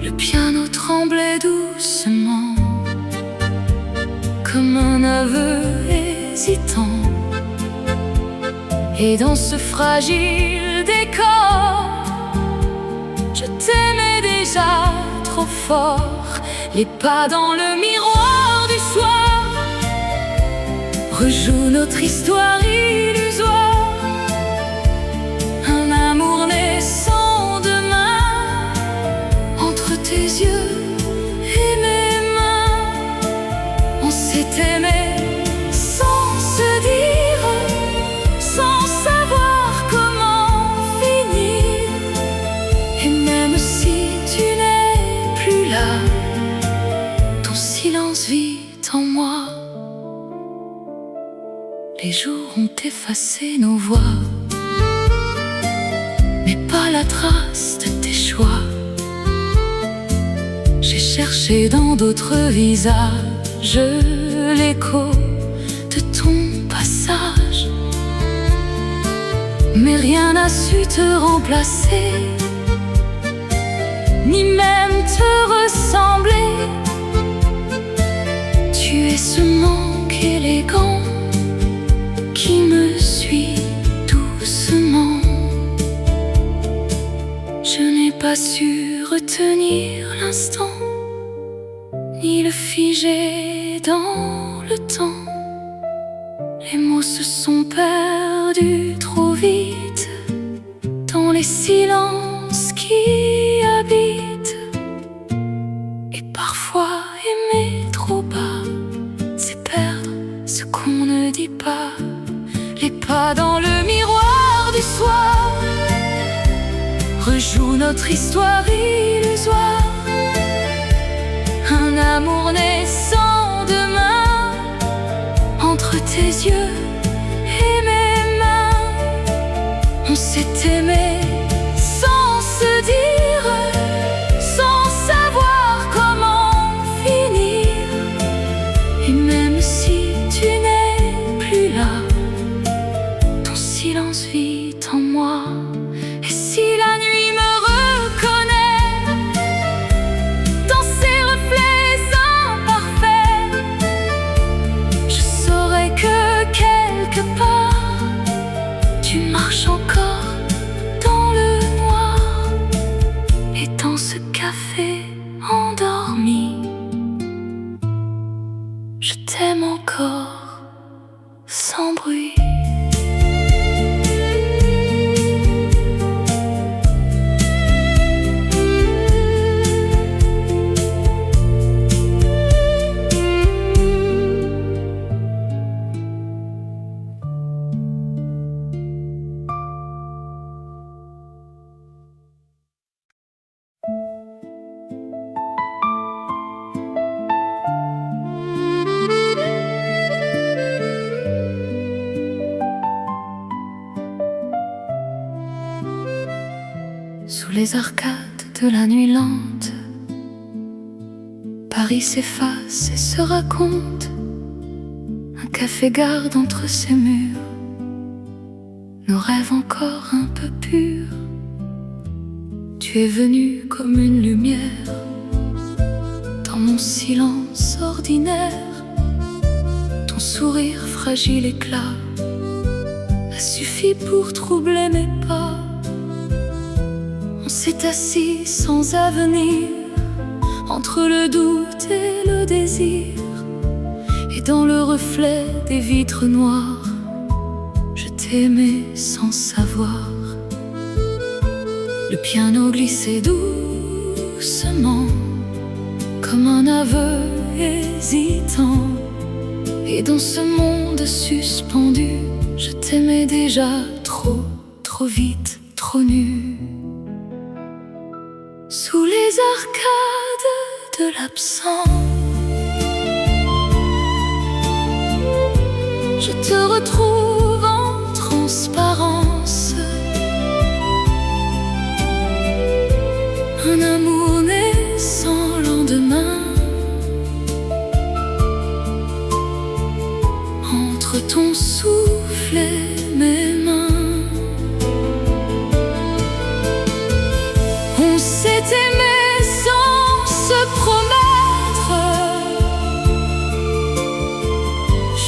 Le piano tremblait doucement comme un aveu hésitant. Et dans ce fragile décor, je t'aimais déjà trop fort. Les pas dans le miroir du soir rejoue notre histoire illusoire. Un amour naissant demain, entre tes yeux et mes mains. On s'est aimé sans se dire, sans savoir comment finir. Et même si tu n'es plus là, ton silence vit en moi. Les jours ont effacé nos voix, mais pas la trace de tes choix. J'ai cherché dans d'autres visages l'écho de ton passage, mais rien n'a su te remplacer, ni même te ressembler. Tu es ce manque élégant qui me suit doucement. Je n'ai pas su retenir l'instant, ni le figer dans le temps. Les mots se sont perdus trop vite dans les silences qui habitent. Et parfois aimer trop bas, c'est perdre ce qu'on ne dit pas. Les pas dans le miroir du soir rejoue notre histoire illusoire. Un amour naissant demain, entre tes yeux et mes mains. On s'est aimé sans se dire, sans savoir comment finir. Et même si tu n'es plus là, ton silence vit en moi. Et si la nuit me reconnaît dans ses reflets imparfaits, je saurai que quelque part tu marches encore dans le noir. Et dans ce café endormi, je t'aime encore sans bruit. Sous les arcades de la nuit lente, Paris s'efface et se raconte. Un café garde entre ses murs nos rêves encore un peu purs. Tu es venu comme une lumière dans mon silence ordinaire. Ton sourire fragile éclat a suffi pour troubler mes pas. On s'est assis sans avenir, entre le doute et le désir. Et dans le reflet des vitres noires, je t'aimais sans savoir. Le piano glissait doucement, comme un aveu hésitant. Et dans ce monde suspendu, je t'aimais déjà trop, trop vite, trop nu. Sous les arcades de l'absent, je te retrouve en transparence. Un amour né sans lendemain, entre ton souffle et mes mains. On s'est aimé sans se promettre,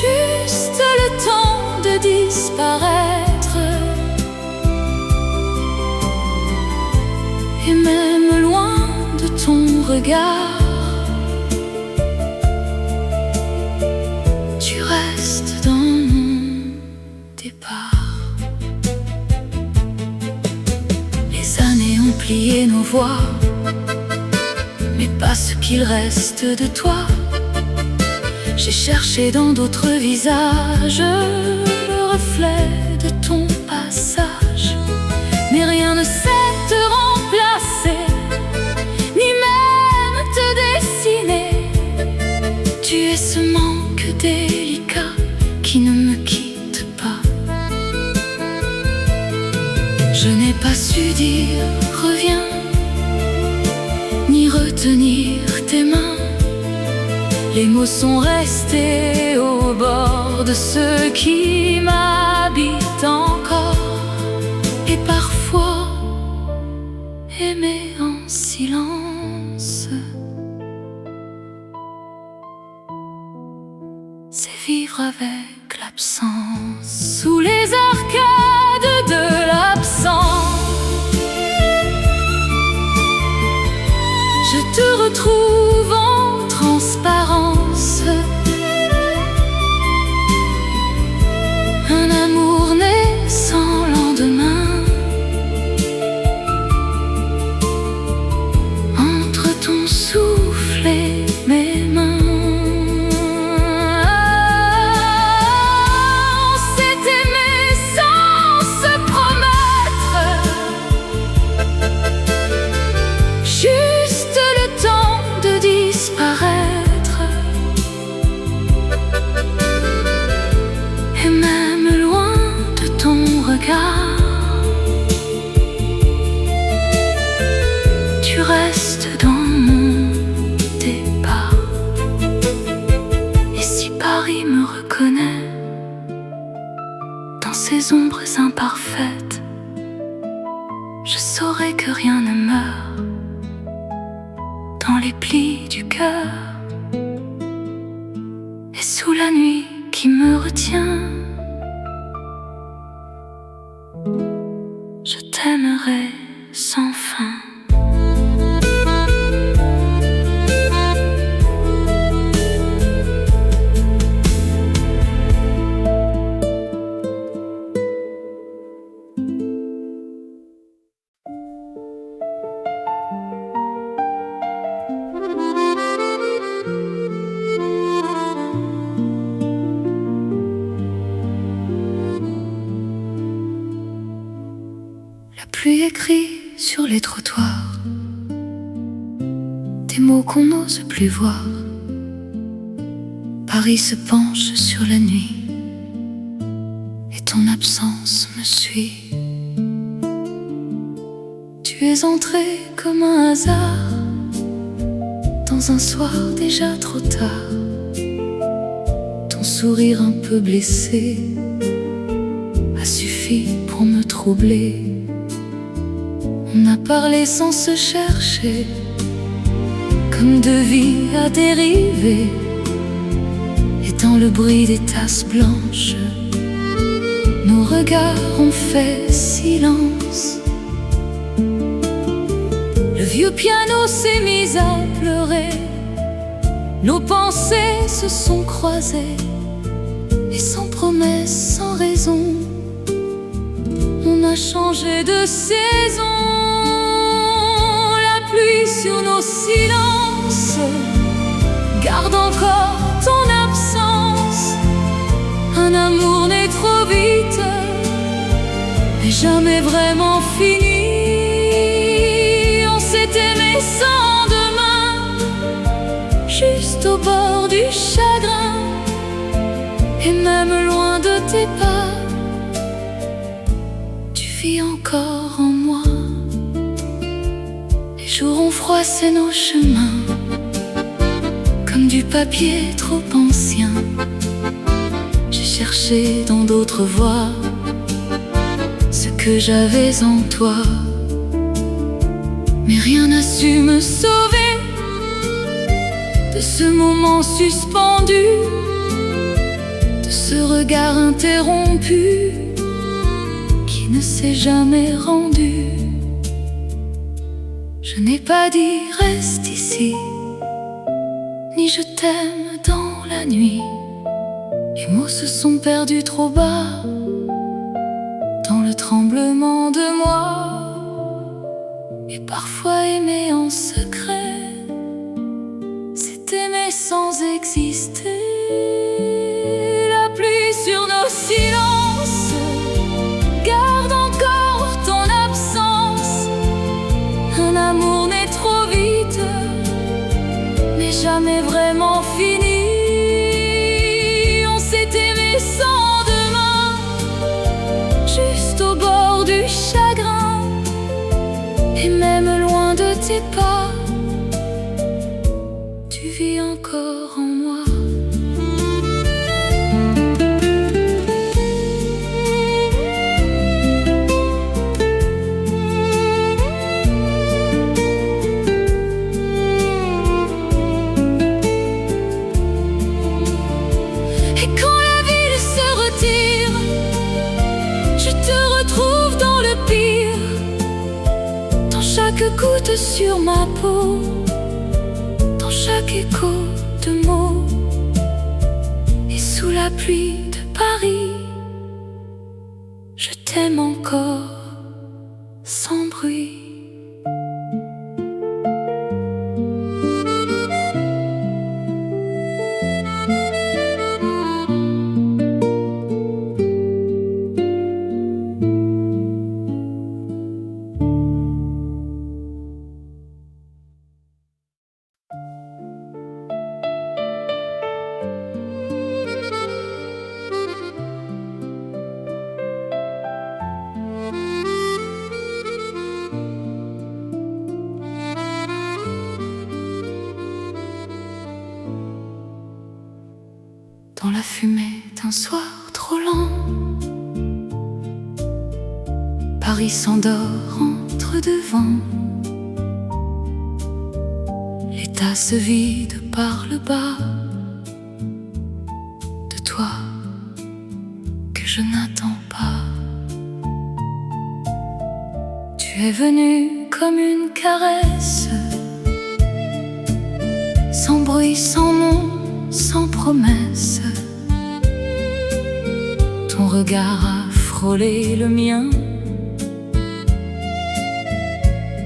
juste le temps de disparaître. Et même loin de ton regard, tu restes dans multiplié nos voix, mais pas ce qu'il reste de toi. J'ai cherché dans d'autres visages le reflet de ton passage, mais rien ne sait te remplacer, ni même te dessiner. Tu es ce manque délicat qui ne me quitte pas. Je n'ai pas su dire reviens, ni retenir tes mains. Les mots sont restés au bord de ceux qui m'habitent encore. Et parfois, aimer en silence, c'est vivre avec l'absence. Sous les arcades de l'absence, je te retrouve en transparence. Un amour né sans lendemain, entre ton souffle et mes mains. On s'est aimé sans se promettre, juste le temps de disparaître. Et même loin de ton regard, tu restes dans mon départ. Et si Paris me reconnaît dans ses ombres imparfaites, je saurai que rien ne meurt dans les plis du cœur. Et sous la nuit qui me retient, je t'aimerai sans fin. La pluie écrit sur les trottoirs des mots qu'on n'ose plus voir. Paris se penche sur la nuit et ton absence me suit. Tu es entré comme un hasard dans un soir déjà trop tard. Ton sourire un peu blessé a suffi pour me troubler. On a parlé sans se chercher, comme deux vies à dériver. Et dans le bruit des tasses blanches, nos regards ont fait silence. Le vieux piano s'est mis à pleurer, nos pensées se sont croisées. Et sans promesse, sans raison, on a changé de saison. La pluie sur nos silences garde encore ton absence. Un amour né trop vite, mais jamais vraiment fini. On s'est aimé sans demain, juste au bord du chagrin. Et même loin de tes pas, tu vis encore en moi. Les jours ont froissé nos chemins, comme du papier trop ancien. J'ai cherché dans d'autres voies ce que j'avais en toi, mais rien n'a su me sauver de ce moment suspendu, de ce regard interrompu qui ne s'est jamais rendu. Je n'ai pas dit reste ici, ni je t'aime dans la nuit. Les mots se sont perdus trop bas dans le tremblement de moi. et parfois aimer en secret, c'est aimer sans exister. La pluie sur nos silences garde encore ton absence. Un amour naît trop vite, mais jamais vraiment fini. On s'est aimé sans demain, juste au bord du chagrin. Et même loin de tes pas, tu vis encore en moi. Et quand la ville se retire, je te retrouve dans le pire. Dans chaque goutte sur ma peau, dans chaque écho de mots, et sous la pluie de Paris, je t'aime encore sans bruit. Dans la fumée d'un soir trop lent, Paris s'endort entre deux vents. L'état se vide par le bas de toi que je n'attends pas. Tu es venu comme une caresse, sans bruit, sans nom, sans promesse. Ton regard a frôlé le mien,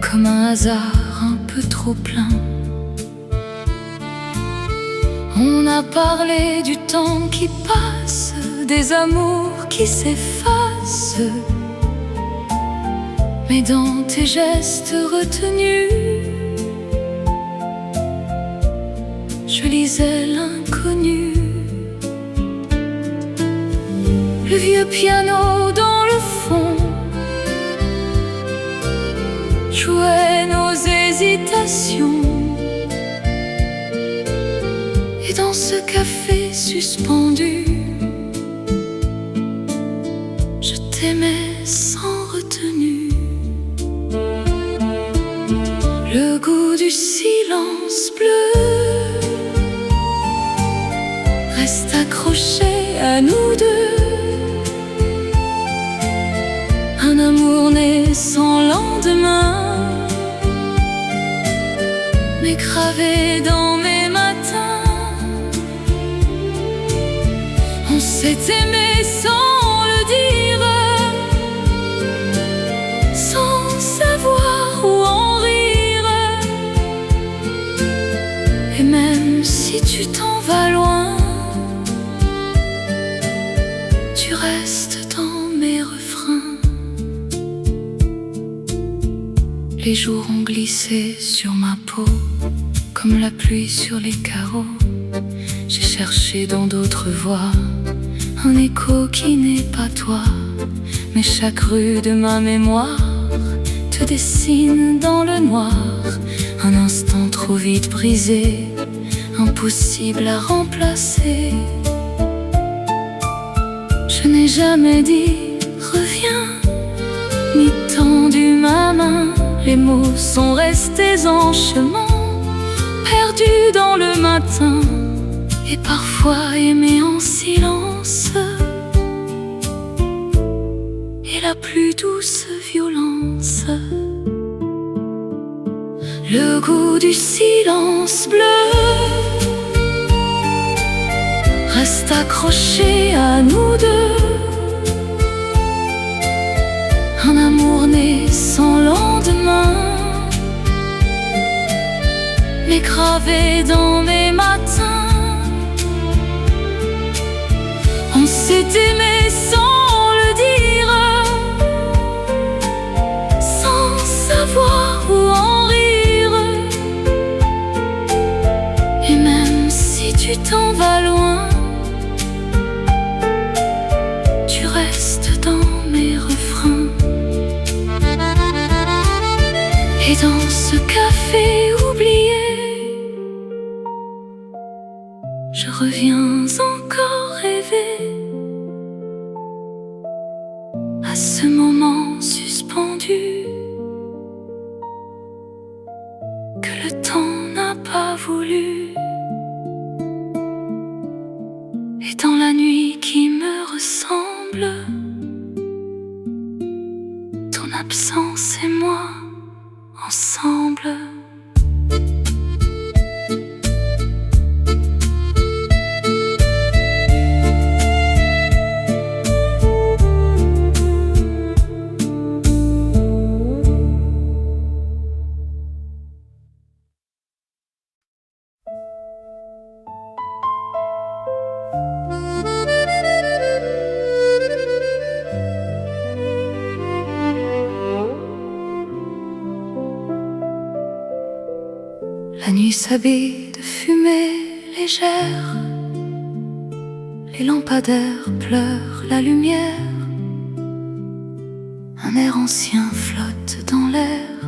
comme un hasard un peu trop plein. On a parlé du temps qui passe, des amours qui s'effacent, mais dans tes gestes retenus, je lisais l'inconnu. Le vieux piano dans le fond jouait nos hésitations. Et dans ce café suspendu, je t'aimais sans retenue. Le goût du silence bleu reste accroché à nous deux. Un amour né sans lendemain, mais gravé dans mes matins. On s'est aimé sans le dire, sans savoir où en rire. Et même si tu t'en vas loin, tu restes dans mes refrains. Les jours ont glissé sur ma peau, comme la pluie sur les carreaux. J'ai cherché dans d'autres voies un écho qui n'est pas toi, mais chaque rue de ma mémoire te dessine dans le noir. Un instant trop vite brisé, impossible à remplacer. Je n'ai jamais dit reviens, ni tendu ma main. Les mots sont restés en chemin, perdus dans le matin, et parfois aimés en silence. Et la plus douce violence, le goût du silence bleu reste accroché à nous deux. Un amour né sans lendemain, est gravé dans mes matins. On s'est aimé sans le dire, sans savoir où en rire. Et même si tu t'en vas loin, tu restes dans mes refrains. Et dans ce café oublié, je reviens encore rêver à ce moment suspendu que le temps n'a pas voulu. Et dans la nuit qui me ressemble, ton absence et moi ensemble. La nuit s'habille de fumée légère, les lampadaires pleurent la lumière. Un air ancien flotte dans l'air,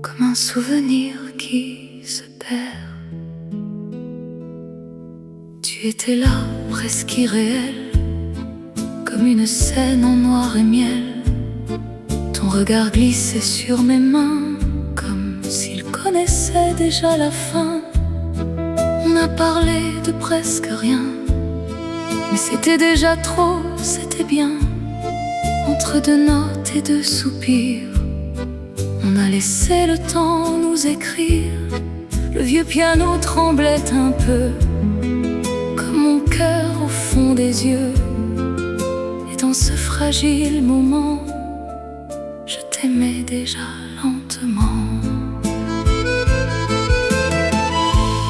comme un souvenir qui se perd. Tu étais là, presque irréel, comme une scène en noir et miel. Ton regard glissait sur mes mains, s'il connaissait déjà la fin. On a parlé de presque rien, mais c'était déjà trop, c'était bien. Entre deux notes et deux soupirs, on a laissé le temps nous écrire. Le vieux piano tremblait un peu, comme mon cœur au fond des yeux. Et dans ce fragile moment, je t'aimais déjà lentement.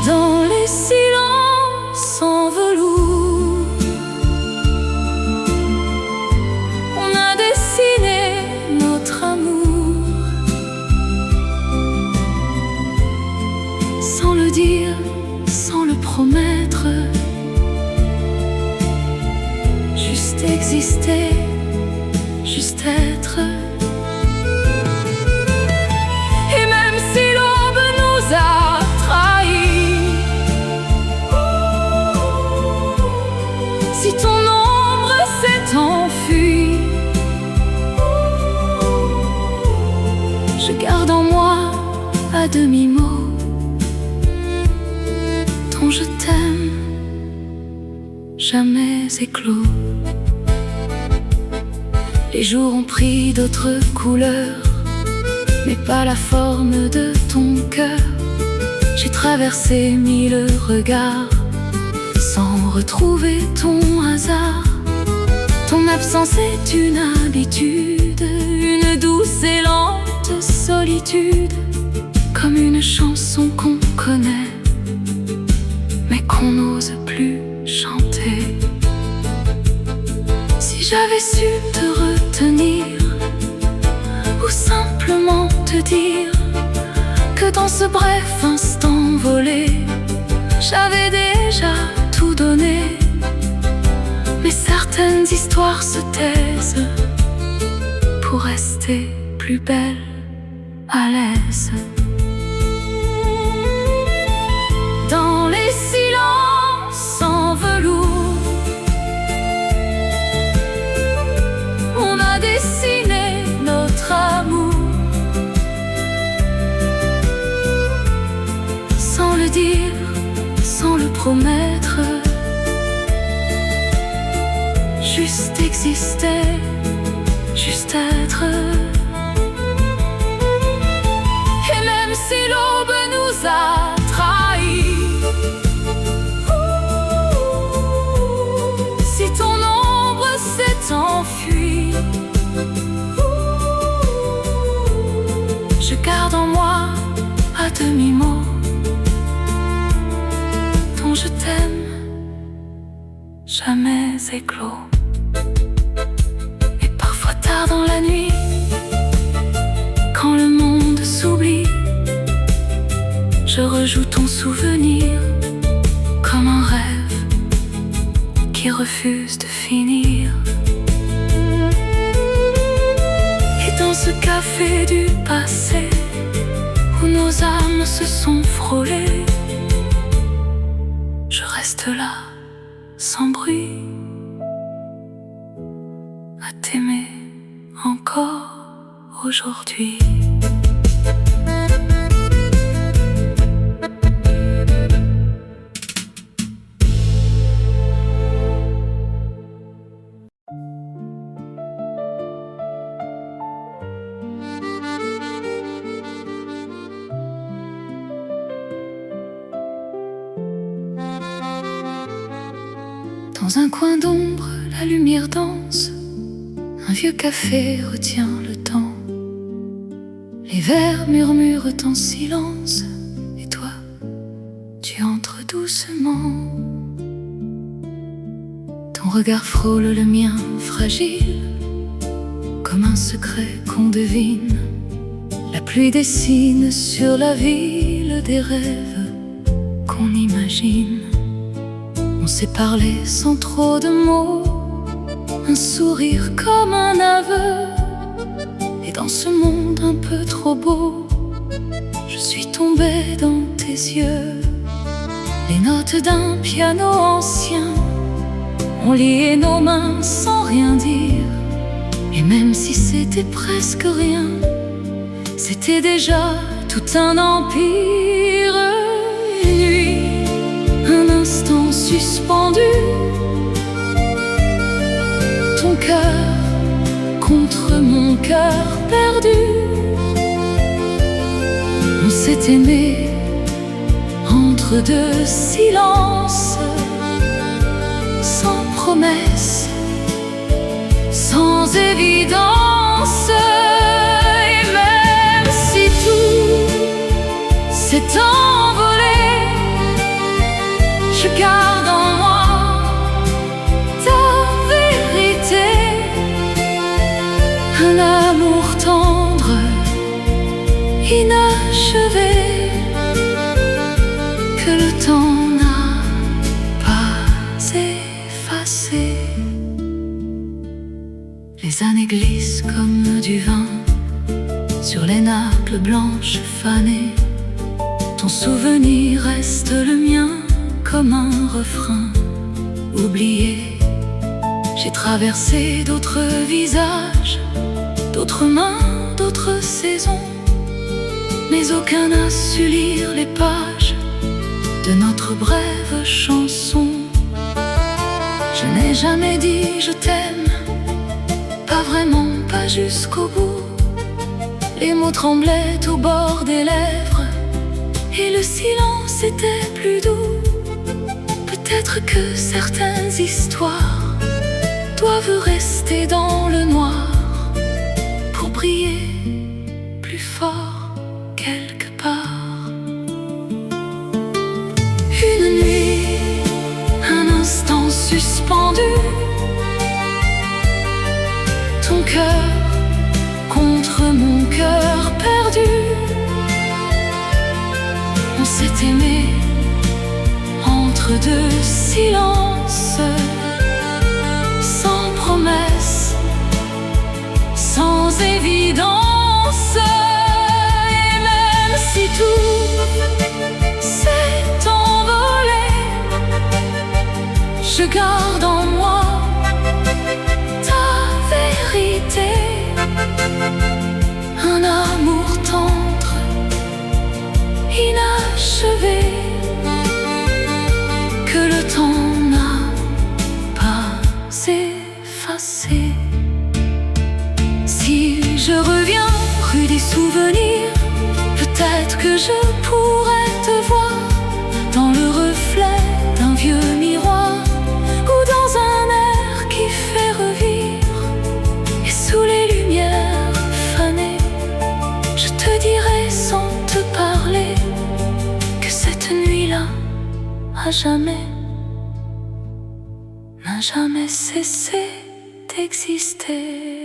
Dans les silences en velours, on a dessiné notre amour, sans le dire, sans le promettre. Juste exister, juste être. Et même si l'aube nous a si ton ombre s'est enfuie, je garde en moi à demi-mot ton je t'aime jamais éclos. Les jours ont pris d'autres couleurs, mais pas la forme de ton cœur. J'ai traversé 1000 regards sans retrouver ton hasard. Ton absence est une habitude, une douce et lente solitude, comme une chanson qu'on connaît, mais qu'on n'ose plus chanter. Si j'avais su te retenir, ou simplement te dire que dans ce bref instant volé, j'avais déjà tout donné. Mais certaines histoires se taisent pour rester plus belles à l'aise. Dans les silences en velours, on a dessiné notre amour, sans le dire, sans le promettre. Juste exister, juste être. Et même si l'aube nous a trahis, si ton ombre s'est enfuie, je garde en moi à te c'est clos. Et parfois tard dans la nuit, quand le monde s'oublie, je rejoue ton souvenir comme un rêve qui refuse de finir. Et dans ce café du passé où nos âmes se sont frôlées, je reste là, sans bruit, à t'aimer encore aujourd'hui. Dans un coin d'ombre, la lumière danse. Un vieux café retient le temps. Les verres murmurent en silence. Et toi, tu entres doucement. Ton regard frôle le mien fragile, comme un secret qu'on devine. La pluie dessine sur la ville des rêves qu'on imagine. On s'est parlé sans trop de mots, un sourire comme un aveu. Et dans ce monde un peu trop beau, je suis tombée dans tes yeux. Les notes d'un piano ancien ont lié nos mains sans rien dire. Et même si c'était presque rien, c'était déjà tout un empire. Une nuit, un instant suspendu, ton cœur contre mon cœur perdu. On s'est aimé entre deux silences, sans promesse, sans évidence. Et même si tout s'est envolé, je garde en moi ta vérité. Un amour tendre, inachevé, que le temps n'a pas effacé. Les années glissent comme du vin sur les nappes blanches fanées. Ton souvenir reste le mien comme un refrain oublié. J'ai traversé d'autres visages, d'autres mains, d'autres saisons, mais aucun n'a su lire les pages de notre brève chanson. Je n'ai jamais dit je t'aime, pas vraiment, pas jusqu'au bout. Les mots tremblaient au bord des lèvres et le silence était plus doux. Peut-être que certaines histoires doivent rester dans le noir pour briller plus fort quelque part. Une nuit, un instant suspendu, ton cœur contre mon cœur perdu. On s'est aimé entre deux silences, sans promesse, sans évidence. Et même si tout s'est envolé, je garde en moi ta vérité. Un amour tendre, inachevé, que le temps n'a pas effacé. Si je reviens rue des souvenirs, peut-être que je pourrais te voir dans le reflet d'un vieux miroir, ou dans un air qui fait revivre. Et sous les lumières fanées, je te dirai sans te parler que cette nuit-là, à jamais, n'a n'a jamais cessé d'exister.